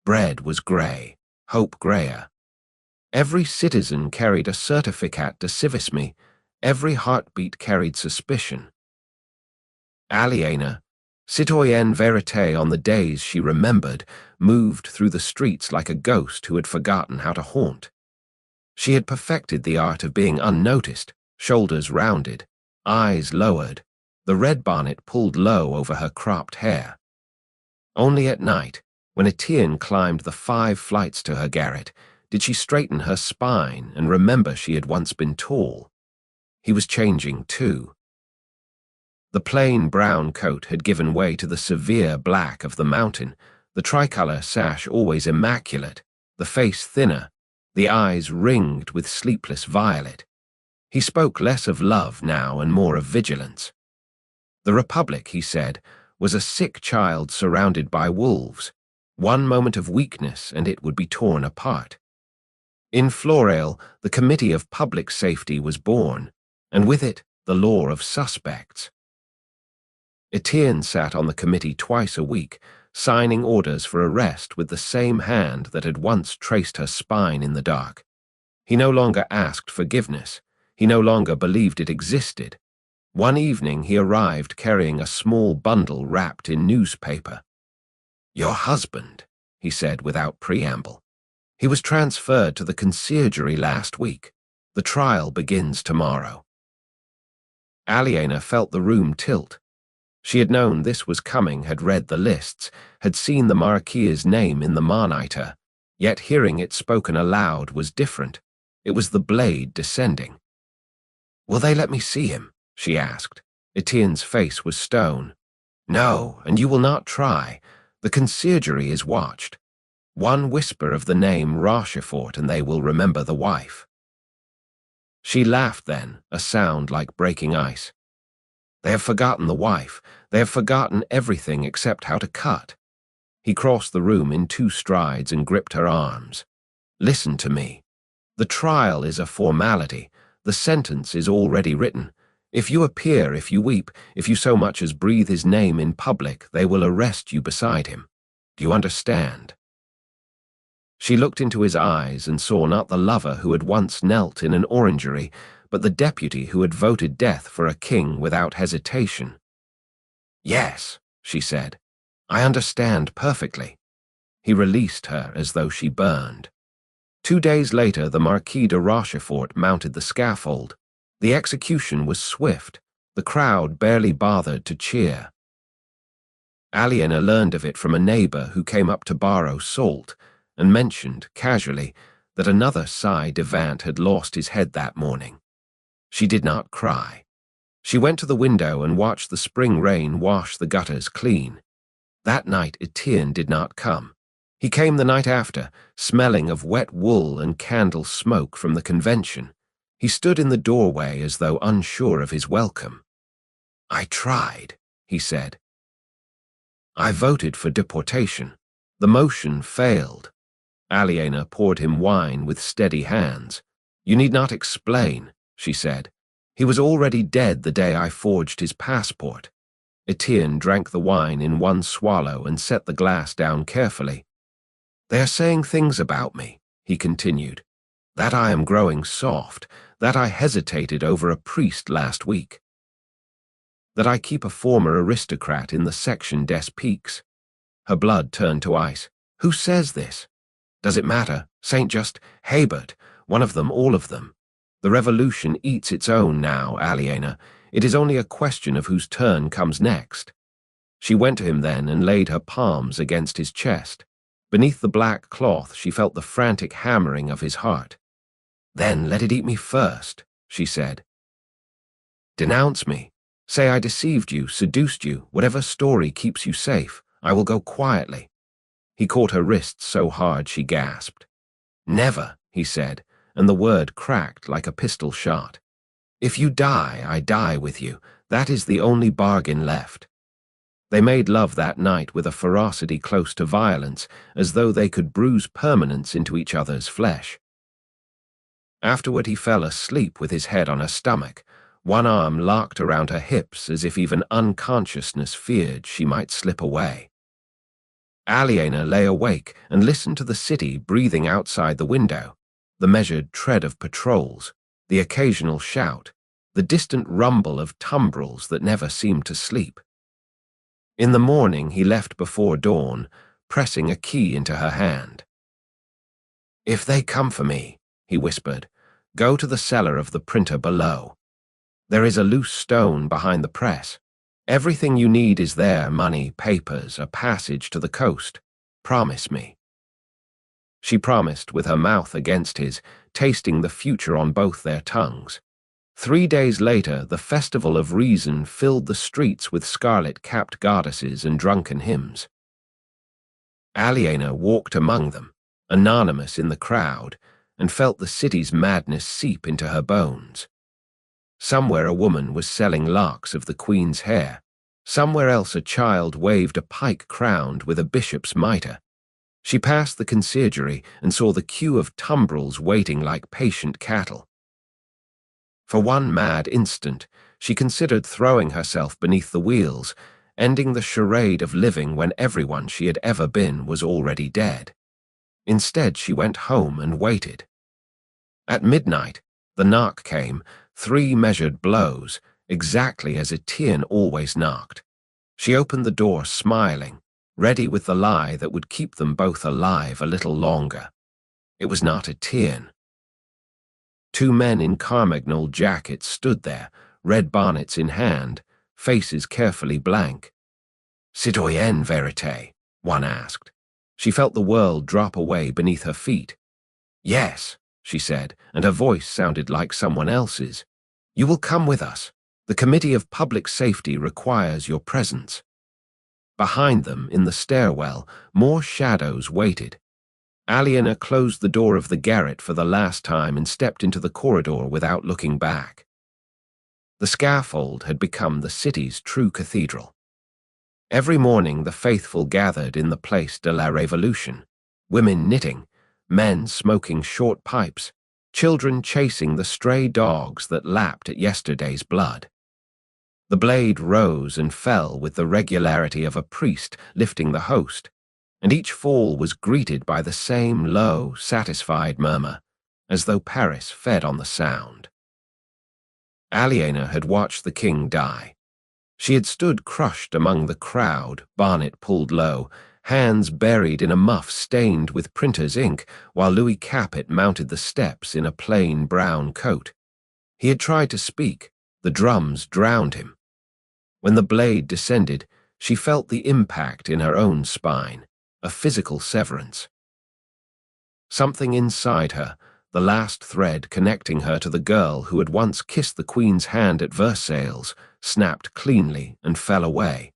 Bread was grey, hope greyer. Every citizen carried a certificat de civisme, every heartbeat carried suspicion. Aliena, citoyenne vérité on the days she remembered, moved through the streets like a ghost who had forgotten how to haunt. She had perfected the art of being unnoticed, shoulders rounded, eyes lowered, the red bonnet pulled low over her cropped hair. Only at night, when Etienne climbed the 5 flights to her garret, did she straighten her spine and remember she had once been tall. He was changing too. The plain brown coat had given way to the severe black of the mountain, the tricolour sash always immaculate, the face thinner, the eyes ringed with sleepless violet. He spoke less of love now and more of vigilance. The Republic, he said, was a sick child surrounded by wolves. One moment of weakness and it would be torn apart. In Floréal, the Committee of Public Safety was born, and with it, the law of suspects. Etienne sat on the committee twice a week, signing orders for arrest with the same hand that had once traced her spine in the dark. He no longer asked forgiveness. He no longer believed it existed. One evening he arrived carrying a small bundle wrapped in newspaper. "Your husband," he said without preamble. "He was transferred to the conciergerie last week. The trial begins tomorrow." Aliena felt the room tilt. She had known this was coming, had read the lists, had seen the Marquis's name in the Monitor, yet hearing it spoken aloud was different. It was the blade descending. "Will they let me see him?" she asked. Etienne's face was stone. "No, and you will not try. The conciergerie is watched. One whisper of the name Rochefort and they will remember the wife." She laughed then, a sound like breaking ice. "They have forgotten the wife. They have forgotten everything except how to cut." He crossed the room in 2 strides and gripped her arms. "Listen to me. The trial is a formality. The sentence is already written. If you appear, if you weep, if you so much as breathe his name in public, they will arrest you beside him. Do you understand?" She looked into his eyes and saw not the lover who had once knelt in an orangery, but the deputy who had voted death for a king without hesitation. "Yes," she said, "I understand perfectly." He released her as though she burned. 2 days later, the Marquis de Rochefort mounted the scaffold. The execution was swift. The crowd barely bothered to cheer. Aliena learned of it from a neighbor who came up to borrow salt and mentioned, casually, that another ci-devant had lost his head that morning. She did not cry. She went to the window and watched the spring rain wash the gutters clean. That night Etienne did not come. He came the night after, smelling of wet wool and candle smoke from the convention. He stood in the doorway as though unsure of his welcome. "I tried," he said. "I voted for deportation. The motion failed." Aliena poured him wine with steady hands. "You need not explain," she said. "He was already dead the day I forged his passport." Etienne drank the wine in one swallow and set the glass down carefully. "They are saying things about me," he continued, "that I am growing soft, that I hesitated over a priest last week, that I keep a former aristocrat in the section des Piques." Her blood turned to ice. "Who says this? Does it matter? Saint Just, Hebert, one of them, all of them. The revolution eats its own now, Aliena. It is only a question of whose turn comes next." She went to him then and laid her palms against his chest. Beneath the black cloth she felt the frantic hammering of his heart. "Then let it eat me first," she said. "Denounce me. Say I deceived you, seduced you, whatever story keeps you safe. I will go quietly. He caught her wrist so hard she gasped. "Never," he said, and the word cracked like a pistol shot. "If you die, I die with you. That is the only bargain left." They made love that night with a ferocity close to violence, as though they could bruise permanence into each other's flesh. Afterward he fell asleep with his head on her stomach, one arm locked around her hips as if even unconsciousness feared she might slip away. Aliena lay awake and listened to the city breathing outside the window, the measured tread of patrols, the occasional shout, the distant rumble of tumbrils that never seemed to sleep. In the morning he left before dawn, pressing a key into her hand. "If they come for me," he whispered, "go to the cellar of the printer below. There is a loose stone behind the press. Everything you need is there: money, papers, a passage to the coast. Promise me." She promised with her mouth against his, tasting the future on both their tongues. 3 days later, the Festival of Reason filled the streets with scarlet-capped goddesses and drunken hymns. Aliena walked among them, anonymous in the crowd, and felt the city's madness seep into her bones. Somewhere a woman was selling locks of the queen's hair. Somewhere else a child waved a pike crowned with a bishop's mitre. She passed the conciergerie and saw the queue of tumbrils waiting like patient cattle. For one mad instant, she considered throwing herself beneath the wheels, ending the charade of living when everyone she had ever been was already dead. Instead, she went home and waited. At midnight, the knock came, 3 measured blows, exactly as Etienne always knocked. She opened the door smiling, ready with the lie that would keep them both alive a little longer. It was not Etienne. 2 men in Carmagnole jackets stood there, red bonnets in hand, faces carefully blank. "Citoyenne Vérité?" one asked. She felt the world drop away beneath her feet. "Yes," she said, and her voice sounded like someone else's. "You will come with us. The Committee of Public Safety requires your presence." Behind them, in the stairwell, more shadows waited. Aliena closed the door of the garret for the last time and stepped into the corridor without looking back. The scaffold had become the city's true cathedral. Every morning the faithful gathered in the Place de la Révolution, women knitting, men smoking short pipes, children chasing the stray dogs that lapped at yesterday's blood. The blade rose and fell with the regularity of a priest lifting the host, and each fall was greeted by the same low, satisfied murmur, as though Paris fed on the sound. Aliena had watched the king die. She had stood crushed among the crowd, bonnet pulled low, hands buried in a muff stained with printer's ink, while Louis Capet mounted the steps in a plain brown coat. He had tried to speak. The drums drowned him. When the blade descended, she felt the impact in her own spine, a physical severance. Something inside her, the last thread connecting her to the girl who had once kissed the Queen's hand at Versailles, snapped cleanly and fell away.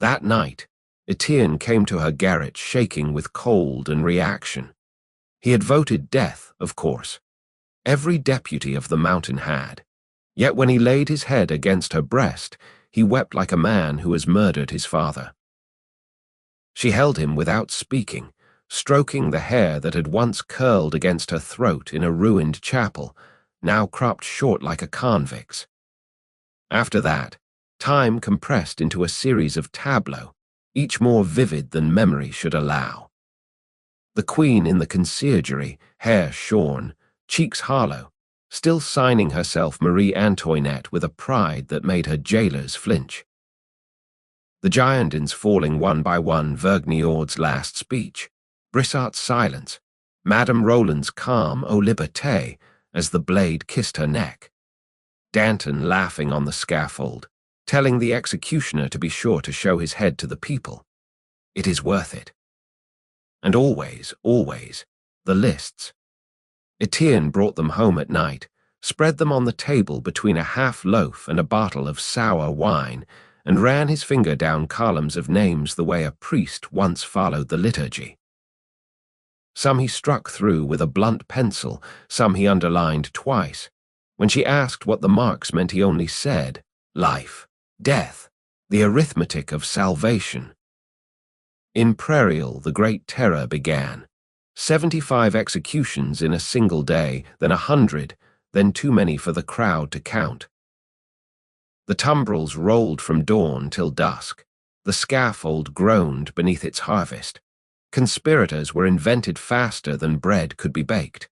That night, Etienne came to her garret shaking with cold and reaction. He had voted death, of course. Every deputy of the mountain had. Yet when he laid his head against her breast, he wept like a man who has murdered his father. She held him without speaking, stroking the hair that had once curled against her throat in a ruined chapel, now cropped short like a convict's. After that, time compressed into a series of tableaux, each more vivid than memory should allow. The queen in the conciergerie, hair shorn, cheeks hollow, still signing herself Marie Antoinette with a pride that made her jailers flinch. The Giandins falling one by one Vergniaud's last speech, Brissot's silence, Madame Roland's calm "O liberté" as the blade kissed her neck, Danton laughing on the scaffold, telling the executioner to be sure to show his head to the people. It is worth it. And always, always, the lists. Etienne brought them home at night, spread them on the table between a half loaf and a bottle of sour wine, and ran his finger down columns of names the way a priest once followed the liturgy. Some he struck through with a blunt pencil, some he underlined twice. When she asked what the marks meant, he only said, "Life, death, the arithmetic of salvation." In Prairial, the Great Terror began. 75 executions in a single day, then 100, then too many for the crowd to count. The tumbrils rolled from dawn till dusk. The scaffold groaned beneath its harvest. Conspirators were invented faster than bread could be baked.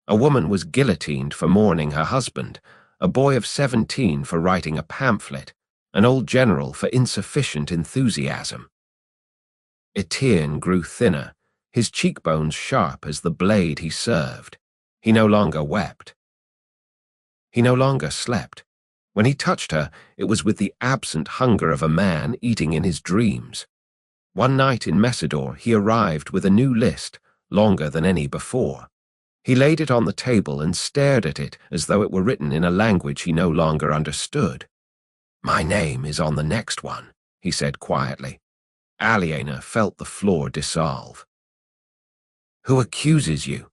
A woman was guillotined for mourning her husband, a boy of 17 for writing a pamphlet, an old general for insufficient enthusiasm. Etienne grew thinner, his cheekbones sharp as the blade he served. He no longer wept. He no longer slept. When he touched her, it was with the absent hunger of a man eating in his dreams. One night in Messidor, he arrived with a new list, longer than any before. He laid it on the table and stared at it as though it were written in a language he no longer understood. "My name is on the next one," he said quietly. Aliena felt the floor dissolve. "Who accuses you?"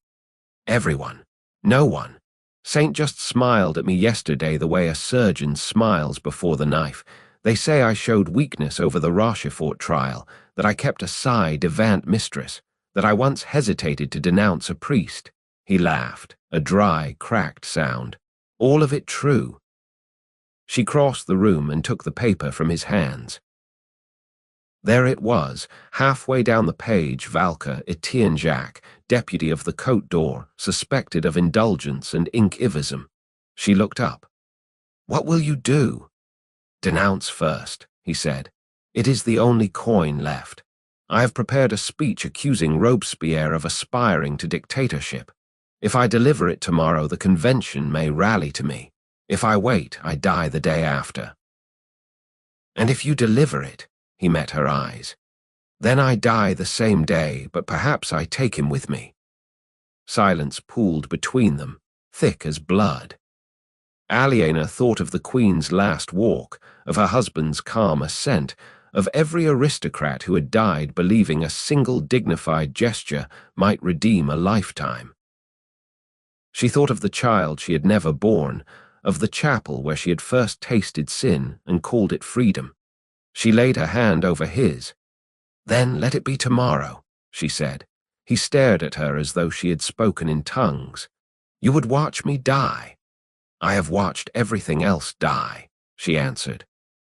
"Everyone. No one. Saint just smiled at me yesterday the way a surgeon smiles before the knife. They say I showed weakness over the Rochefort trial, that I kept a ci-devant mistress, that I once hesitated to denounce a priest." He laughed, a dry, cracked sound. "All of it true." She crossed the room and took the paper from his hands. There it was, halfway down the page, Valka Etienne Jacques, deputy of the Côte d'Or, suspected of indulgence and ink-ivism. She looked up. "What will you do?" "Denounce first," he said. "It is the only coin left. I have prepared a speech accusing Robespierre of aspiring to dictatorship. If I deliver it tomorrow, the convention may rally to me. If I wait, I die the day after." "And if you deliver it?" He met her eyes. "Then I die the same day, but perhaps I take him with me." Silence pooled between them, thick as blood. Aliena thought of the Queen's last walk, of her husband's calm ascent, of every aristocrat who had died believing a single dignified gesture might redeem a lifetime. She thought of the child she had never borne, of the chapel where she had first tasted sin and called it freedom. She laid her hand over his. "Then let it be tomorrow," she said. He stared at her as though she had spoken in tongues. "You would watch me die." "I have watched everything else die," she answered.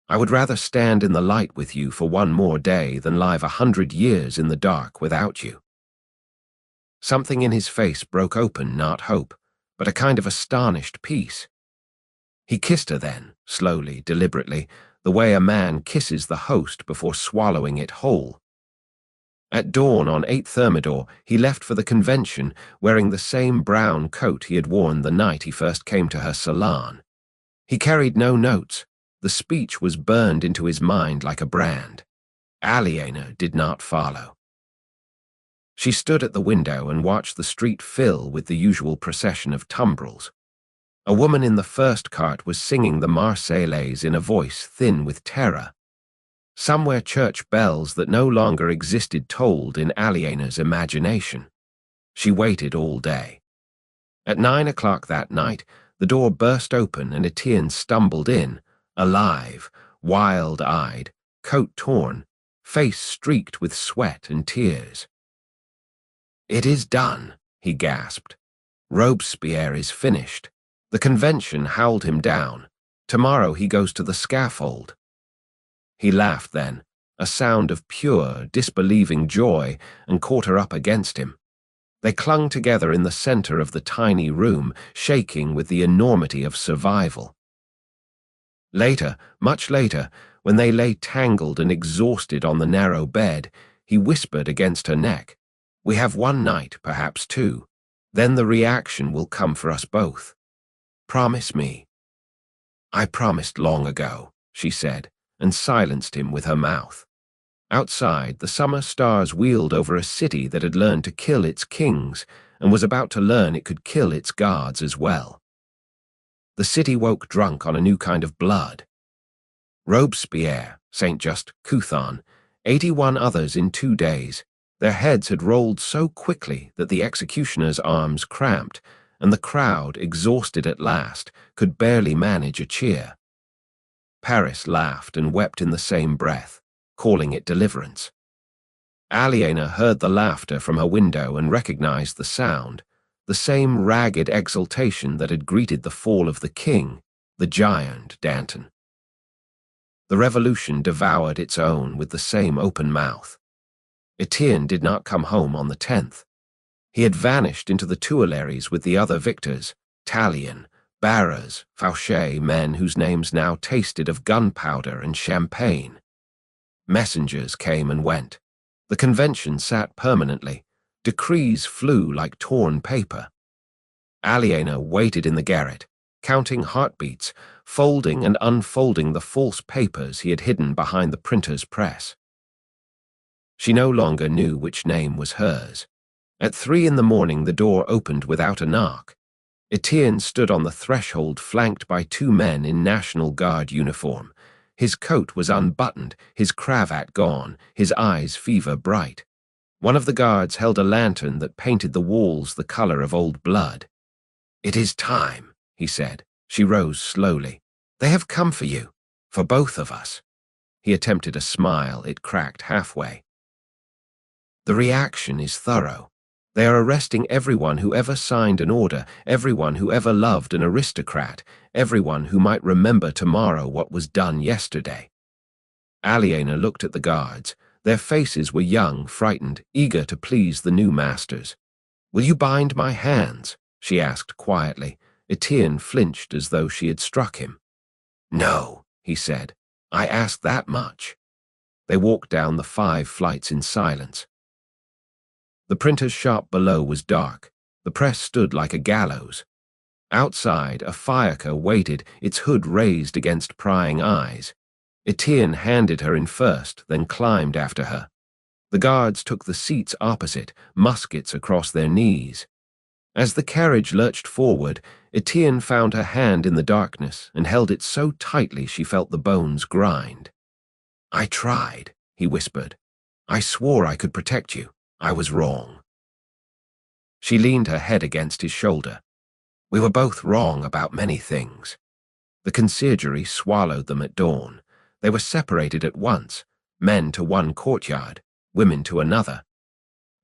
"I would rather stand in the light with you for one more day than live 100 years in the dark without you." Something in his face broke open, not hope, but a kind of astonished peace. He kissed her then, slowly, deliberately, the way a man kisses the host before swallowing it whole. At dawn on 8 Thermidor, he left for the convention, wearing the same brown coat he had worn the night he first came to her salon. He carried no notes. The speech was burned into his mind like a brand. Aliena did not follow. She stood at the window and watched the street fill with the usual procession of tumbrils. A woman in the first cart was singing the Marseillaise in a voice thin with terror. Somewhere church bells that no longer existed tolled in Aliena's imagination. She waited all day. At 9 o'clock that night, the door burst open and Etienne stumbled in, alive, wild-eyed, coat torn, face streaked with sweat and tears. "It is done," he gasped. "Robespierre is finished. The convention howled him down. Tomorrow he goes to the scaffold." He laughed then, a sound of pure, disbelieving joy, and caught her up against him. They clung together in the center of the tiny room, shaking with the enormity of survival. Later, much later, when they lay tangled and exhausted on the narrow bed, he whispered against her neck, "We have one night, perhaps two. Then the reaction will come for us both. Promise me." "I promised long ago," she said, and silenced him with her mouth. Outside, the summer stars wheeled over a city that had learned to kill its kings and was about to learn it could kill its gods as well. The city woke drunk on a new kind of blood. Robespierre, Saint Just, Couthon, 81 others in 2 days. Their heads had rolled so quickly that the executioner's arms cramped, and the crowd, exhausted at last, could barely manage a cheer. Paris laughed and wept in the same breath, calling it deliverance. Aliena heard the laughter from her window and recognized the sound, the same ragged exultation that had greeted the fall of the king, the giant Danton. The revolution devoured its own with the same open mouth. Etienne did not come home on the 10th. He had vanished into the Tuileries with the other victors, Tallien, Barras, Fauché, men whose names now tasted of gunpowder and champagne. Messengers came and went. The convention sat permanently. Decrees flew like torn paper. Aliena waited in the garret, counting heartbeats, folding and unfolding the false papers he had hidden behind the printer's press. She no longer knew which name was hers. At 3 in the morning the door opened without a knock. Etienne stood on the threshold flanked by 2 men in National Guard uniform. His coat was unbuttoned, his cravat gone, his eyes fever bright. One of the guards held a lantern that painted the walls the color of old blood. "It is time," he said. She rose slowly. "They have come for you, for both of us." He attempted a smile, it cracked halfway. "The reaction is thorough. They are arresting everyone who ever signed an order, everyone who ever loved an aristocrat, everyone who might remember tomorrow what was done yesterday." Aliena looked at the guards. Their faces were young, frightened, eager to please the new masters. "Will you bind my hands?" she asked quietly. Etienne flinched as though she had struck him. "No," he said. "I asked that much." They walked down the 5 flights in silence. The printer's shop below was dark. The press stood like a gallows. Outside, a fiacre waited, its hood raised against prying eyes. Etienne handed her in first, then climbed after her. The guards took the seats opposite, muskets across their knees. As the carriage lurched forward, Etienne found her hand in the darkness and held it so tightly she felt the bones grind. "I tried," he whispered. "I swore I could protect you. I was wrong." She leaned her head against his shoulder. "We were both wrong about many things." The conciergerie swallowed them at dawn. They were separated at once, men to one courtyard, women to another.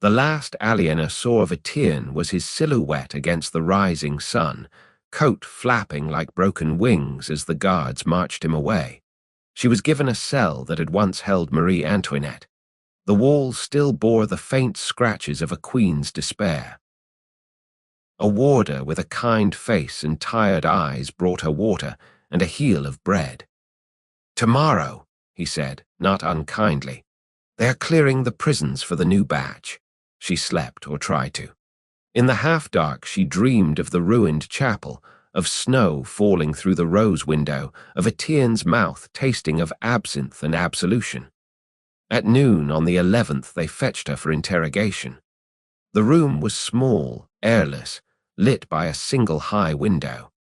The last Aliena saw of Etienne was his silhouette against the rising sun, coat flapping like broken wings as the guards marched him away. She was given a cell that had once held Marie Antoinette. The walls still bore the faint scratches of a queen's despair. A warder with a kind face and tired eyes brought her water and a heel of bread. "Tomorrow," he said, not unkindly. "They are clearing the prisons for the new batch." She slept, or tried to. In the half-dark she dreamed of the ruined chapel, of snow falling through the rose window, of Etienne's mouth tasting of absinthe and absolution. At noon on the 11th they fetched her for interrogation. The room was small, airless, lit by a single high window.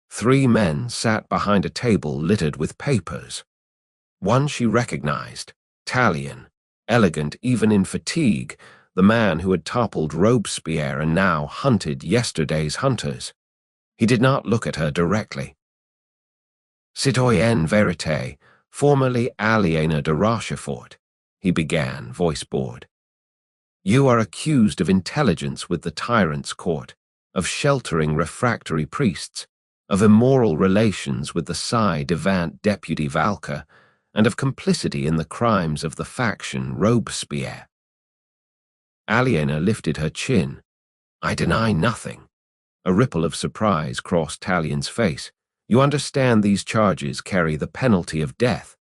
3 men sat behind a table littered with papers. One she recognized, Tallien, elegant even in fatigue, the man who had toppled Robespierre and now hunted yesterday's hunters. He did not look at her directly. "Citoyenne Vérité, formerly Aliena de Rochefort," he began, voice bored. "You are accused of intelligence with the tyrant's court, of sheltering refractory priests, of immoral relations with the ci-devant deputy Valka, and of complicity in the crimes of the faction Robespierre." Aliena lifted her chin. "I deny nothing." A ripple of surprise crossed Tallien's face. "You understand these charges carry the penalty of death."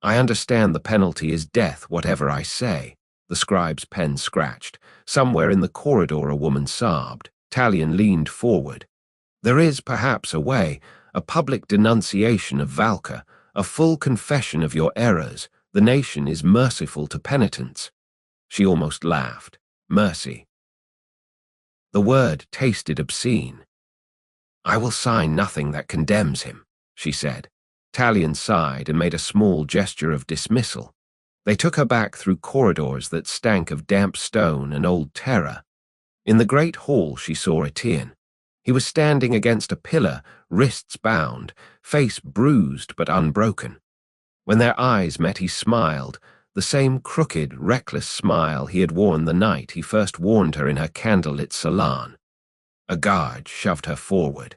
"I understand the penalty is death, whatever I say." The scribe's pen scratched. Somewhere in the corridor a woman sobbed. Tallien leaned forward. "There is perhaps a way, a public denunciation of Valka, a full confession of your errors. The nation is merciful to penitents." She almost laughed. Mercy. The word tasted obscene. "I will sign nothing that condemns him," she said. Talion sighed and made a small gesture of dismissal. They took her back through corridors that stank of damp stone and old terror. In the great hall she saw Etienne. He was standing against a pillar, wrists bound, face bruised but unbroken. When their eyes met he smiled, the same crooked, reckless smile he had worn the night he first warned her in her candlelit salon. A guard shoved her forward.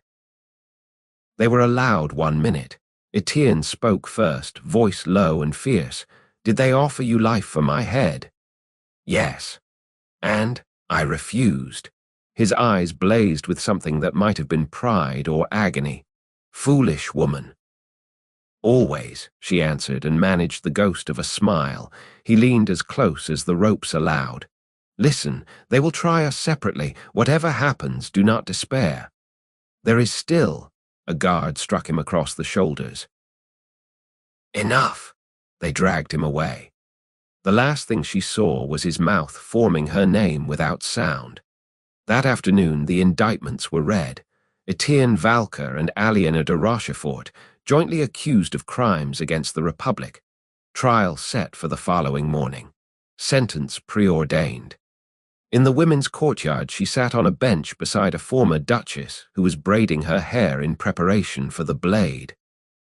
They were allowed 1 minute. Etienne spoke first, voice low and fierce. "Did they offer you life for my head?" "Yes." "And I refused." His eyes blazed with something that might have been pride or agony. "Foolish woman." "Always," she answered and managed the ghost of a smile. He leaned as close as the ropes allowed. "Listen, they will try us separately. Whatever happens, do not despair." "There is still—" A guard struck him across the shoulders. "Enough!" They dragged him away. The last thing she saw was his mouth forming her name without sound. That afternoon the indictments were read. Etienne Valker and Aliénor de Rochefort, jointly accused of crimes against the Republic. Trial set for the following morning. Sentence preordained. In the women's courtyard she sat on a bench beside a former duchess who was braiding her hair in preparation for the blade.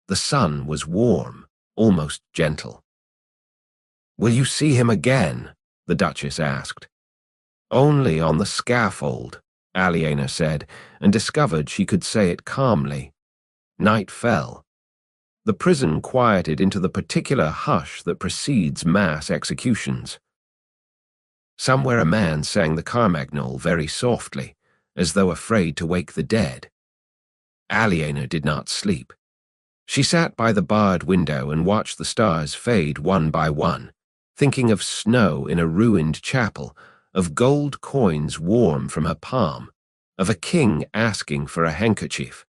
The sun was warm, almost gentle. "Will you see him again?" the duchess asked. "Only on the scaffold," Aliénor said, and discovered she could say it calmly. Night fell. The prison quieted into the particular hush that precedes mass executions. Somewhere a man sang the Carmagnole very softly, as though afraid to wake the dead. Aliénor did not sleep. She sat by the barred window and watched the stars fade one by one, thinking of snow in a ruined chapel, of gold coins warm from her palm, of a king asking for a handkerchief.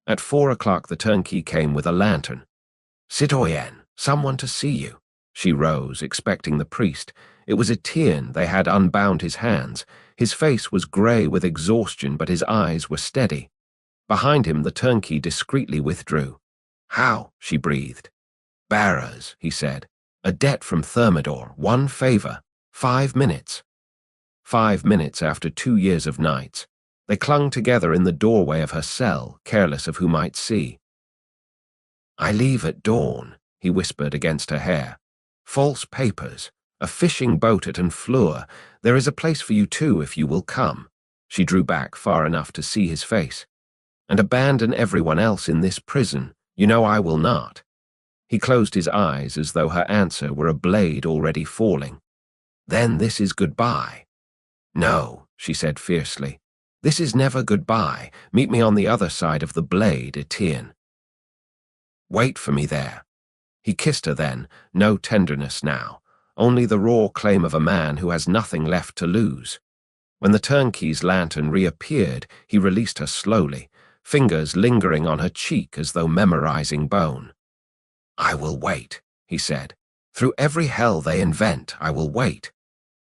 At 4 o'clock the turnkey came with a lantern. "Citoyenne, someone to see you." She rose, expecting the priest. It was Etienne. They had unbound his hands. His face was grey with exhaustion, but his eyes were steady. Behind him the turnkey discreetly withdrew. "How?" she breathed. "Barras," he said. "A debt from Thermidor, one favour. 5 minutes." 5 minutes after 2 years of nights. They clung together in the doorway of her cell, careless of who might see. "I leave at dawn," he whispered against her hair. "False papers, a fishing boat at Honfleur. There is a place for you too if you will come." She drew back far enough to see his face. "And abandon everyone else in this prison. You know I will not." He closed his eyes as though her answer were a blade already falling. "Then this is goodbye." "No," she said fiercely. "This is never goodbye. Meet me on the other side of the blade, Etienne." "Wait for me there." He kissed her then, no tenderness now, only the raw claim of a man who has nothing left to lose. When the turnkey's lantern reappeared, he released her slowly, fingers lingering on her cheek as though memorizing bone. "I will wait," he said. "Through every hell they invent, I will wait."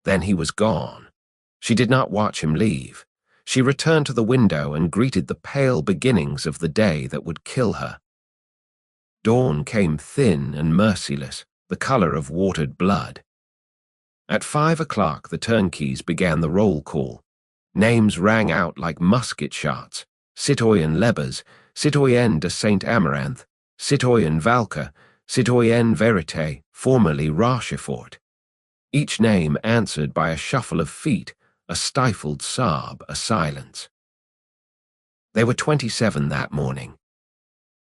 Then he was gone. She did not watch him leave. She returned to the window and greeted the pale beginnings of the day that would kill her. Dawn came thin and merciless, the colour of watered blood. At 5 o'clock the turnkeys began the roll call. Names rang out like musket shots. Citoyen Lebas, Citoyenne de Saint-Amaranth, Citoyen Valker, Citoyenne Verité, formerly Rochefort. Each name answered by a shuffle of feet, a stifled sob, a silence. They were 27 that morning.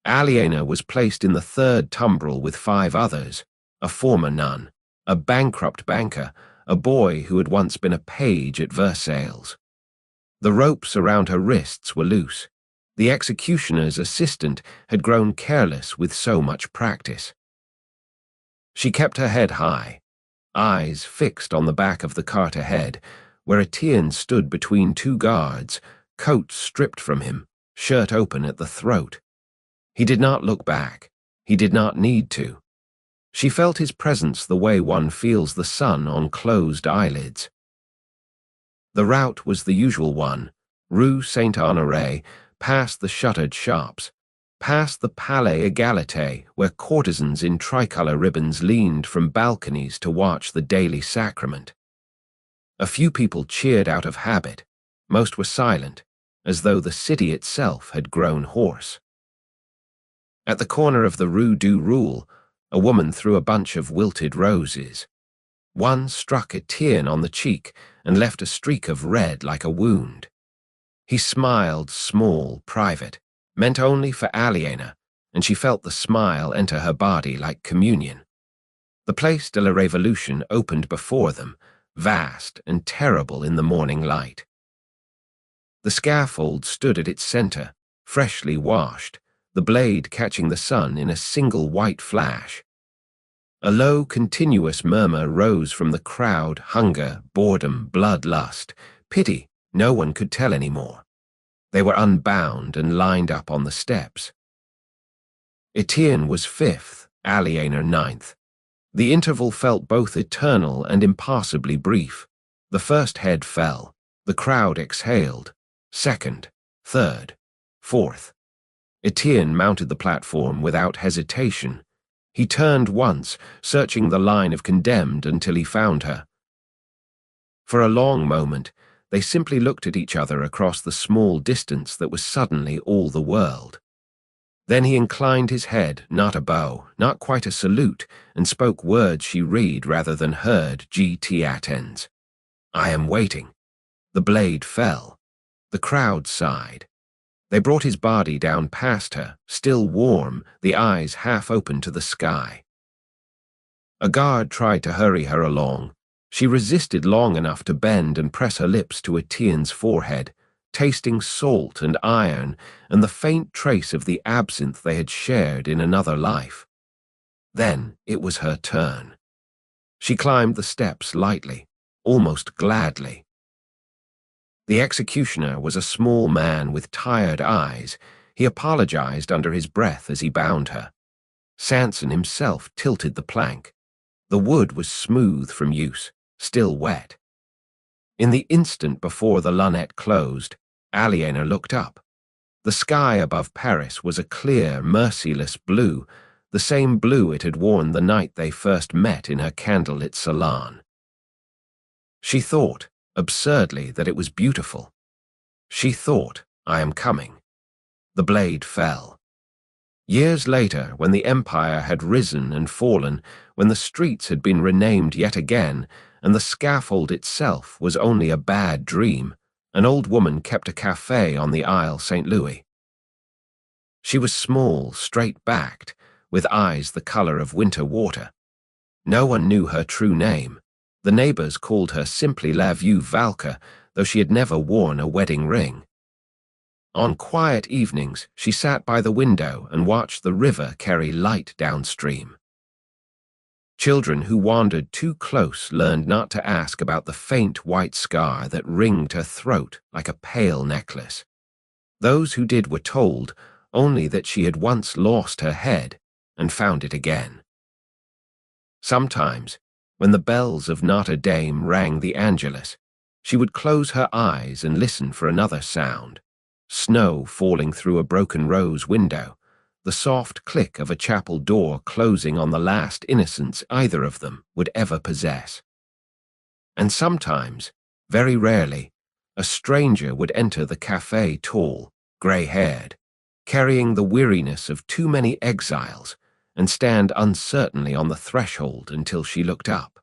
Aliénor was placed in the third tumbrel with 5 others, a former nun, a bankrupt banker, a boy who had once been a page at Versailles. The ropes around her wrists were loose. The executioner's assistant had grown careless with so much practice. She kept her head high, eyes fixed on the back of the cart ahead, where Etienne stood between 2 guards, coat stripped from him, shirt open at the throat. He did not look back. He did not need to. She felt his presence the way one feels the sun on closed eyelids. The route was the usual one, Rue Saint-Honoré, past the shuttered shops. past the Palais Égalité, where courtesans in tricolor ribbons leaned from balconies to watch the daily sacrament. A few people cheered out of habit. Most were silent, as though the city itself had grown hoarse. At the corner of the Rue du Roule, a woman threw a bunch of wilted roses. One struck Etienne on the cheek and left a streak of red like a wound. He smiled, small, private, meant only for Aliena, and she felt the smile enter her body like communion. The Place de la Révolution opened before them, vast and terrible in the morning light. The scaffold stood at its center, freshly washed, the blade catching the sun in a single white flash. A low, continuous murmur rose from the crowd: hunger, boredom, bloodlust, pity. No one could tell any more. They were unbound and lined up on the steps. Etienne was fifth, Aliena ninth. The interval felt both eternal and impassably brief. The first head fell. The crowd exhaled. Second, third, fourth. Etienne mounted the platform without hesitation. He turned once, searching the line of condemned until he found her. For a long moment, they simply looked at each other across the small distance that was suddenly all the world. Then he inclined his head, not a bow, not quite a salute, and spoke words she read rather than heard. Gt attends. I am waiting. The blade fell. The crowd sighed. They brought his body down past her, still warm, the eyes half open to the sky. A guard tried to hurry her along. She resisted long enough to bend and press her lips to Etienne's forehead, tasting salt and iron and the faint trace of the absinthe they had shared in another life. Then it was her turn. She climbed the steps lightly, almost gladly. The executioner was a small man with tired eyes. He apologized under his breath as he bound her. Sanson himself tilted the plank. The wood was smooth from use, still wet. In the instant before the lunette closed, Aliena looked up. The sky above Paris was a clear, merciless blue, the same blue it had worn the night they first met in her candlelit salon. She thought, absurdly, that it was beautiful. She thought, I am coming. The blade fell. Years later, when the empire had risen and fallen, when the streets had been renamed yet again, and the scaffold itself was only a bad dream, an old woman kept a café on the Isle St. Louis. She was small, straight-backed, with eyes the color of winter water. No one knew her true name. The neighbors called her simply La Vieille Valka, though she had never worn a wedding ring. On quiet evenings, she sat by the window and watched the river carry light downstream. Children who wandered too close learned not to ask about the faint white scar that ringed her throat like a pale necklace. Those who did were told only that she had once lost her head and found it again. Sometimes, when the bells of Notre Dame rang the Angelus, she would close her eyes and listen for another sound: snow falling through a broken rose window, the soft click of a chapel door closing on the last innocence either of them would ever possess. And sometimes, very rarely, a stranger would enter the café, tall, grey-haired, carrying the weariness of too many exiles, and stand uncertainly on the threshold until she looked up.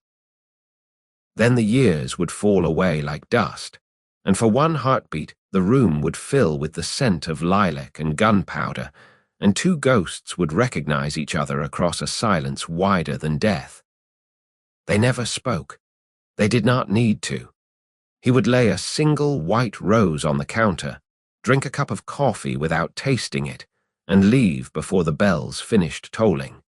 Then the years would fall away like dust, and for one heartbeat the room would fill with the scent of lilac and gunpowder, and two ghosts would recognize each other across a silence wider than death. They never spoke. They did not need to. He would lay a single white rose on the counter, drink a cup of coffee without tasting it, and leave before the bells finished tolling.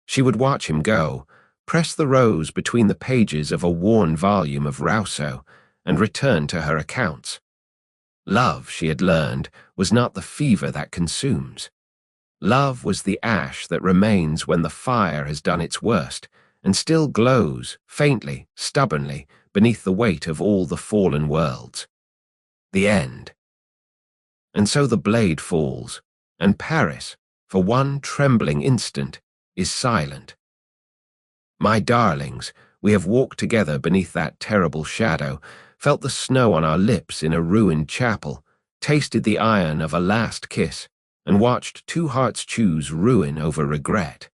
She would watch him go, press the rose between the pages of a worn volume of Rousseau, and return to her accounts. Love, she had learned, was not the fever that consumes. Love was the ash that remains when the fire has done its worst, and still glows, faintly, stubbornly, beneath the weight of all the fallen worlds. The end. And so the blade falls, and Paris, for one trembling instant, is silent. My darlings, we have walked together beneath that terrible shadow, felt the snow on our lips in a ruined chapel, tasted the iron of a last kiss, and watched two hearts choose ruin over regret.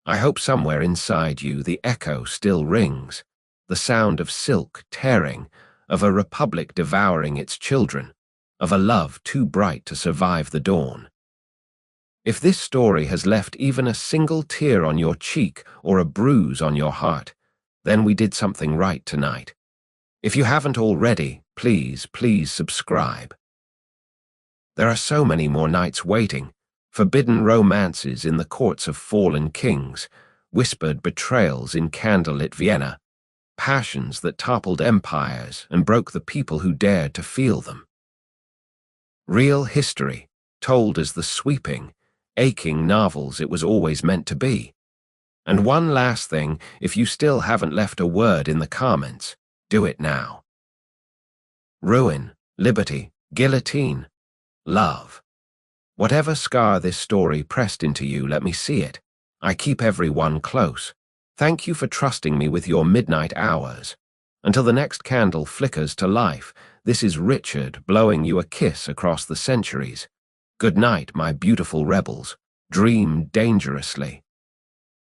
I hope somewhere inside you the echo still rings, the sound of silk tearing, of a republic devouring its children, of a love too bright to survive the dawn. If this story has left even a single tear on your cheek or a bruise on your heart, then we did something right tonight. If you haven't already, please subscribe. There are so many more nights waiting, forbidden romances in the courts of fallen kings, whispered betrayals in candlelit Vienna, passions that toppled empires and broke the people who dared to feel them. Real history, told as the sweeping, aching novels it was always meant to be. And one last thing, if you still haven't left a word in the comments, do it now. Ruin, liberty, guillotine, love. Whatever scar this story pressed into you, let me see it. I keep everyone close. Thank you for trusting me with your midnight hours. Until the next candle flickers to life, this is Richard blowing you a kiss across the centuries. Good night, my beautiful rebels. Dream dangerously.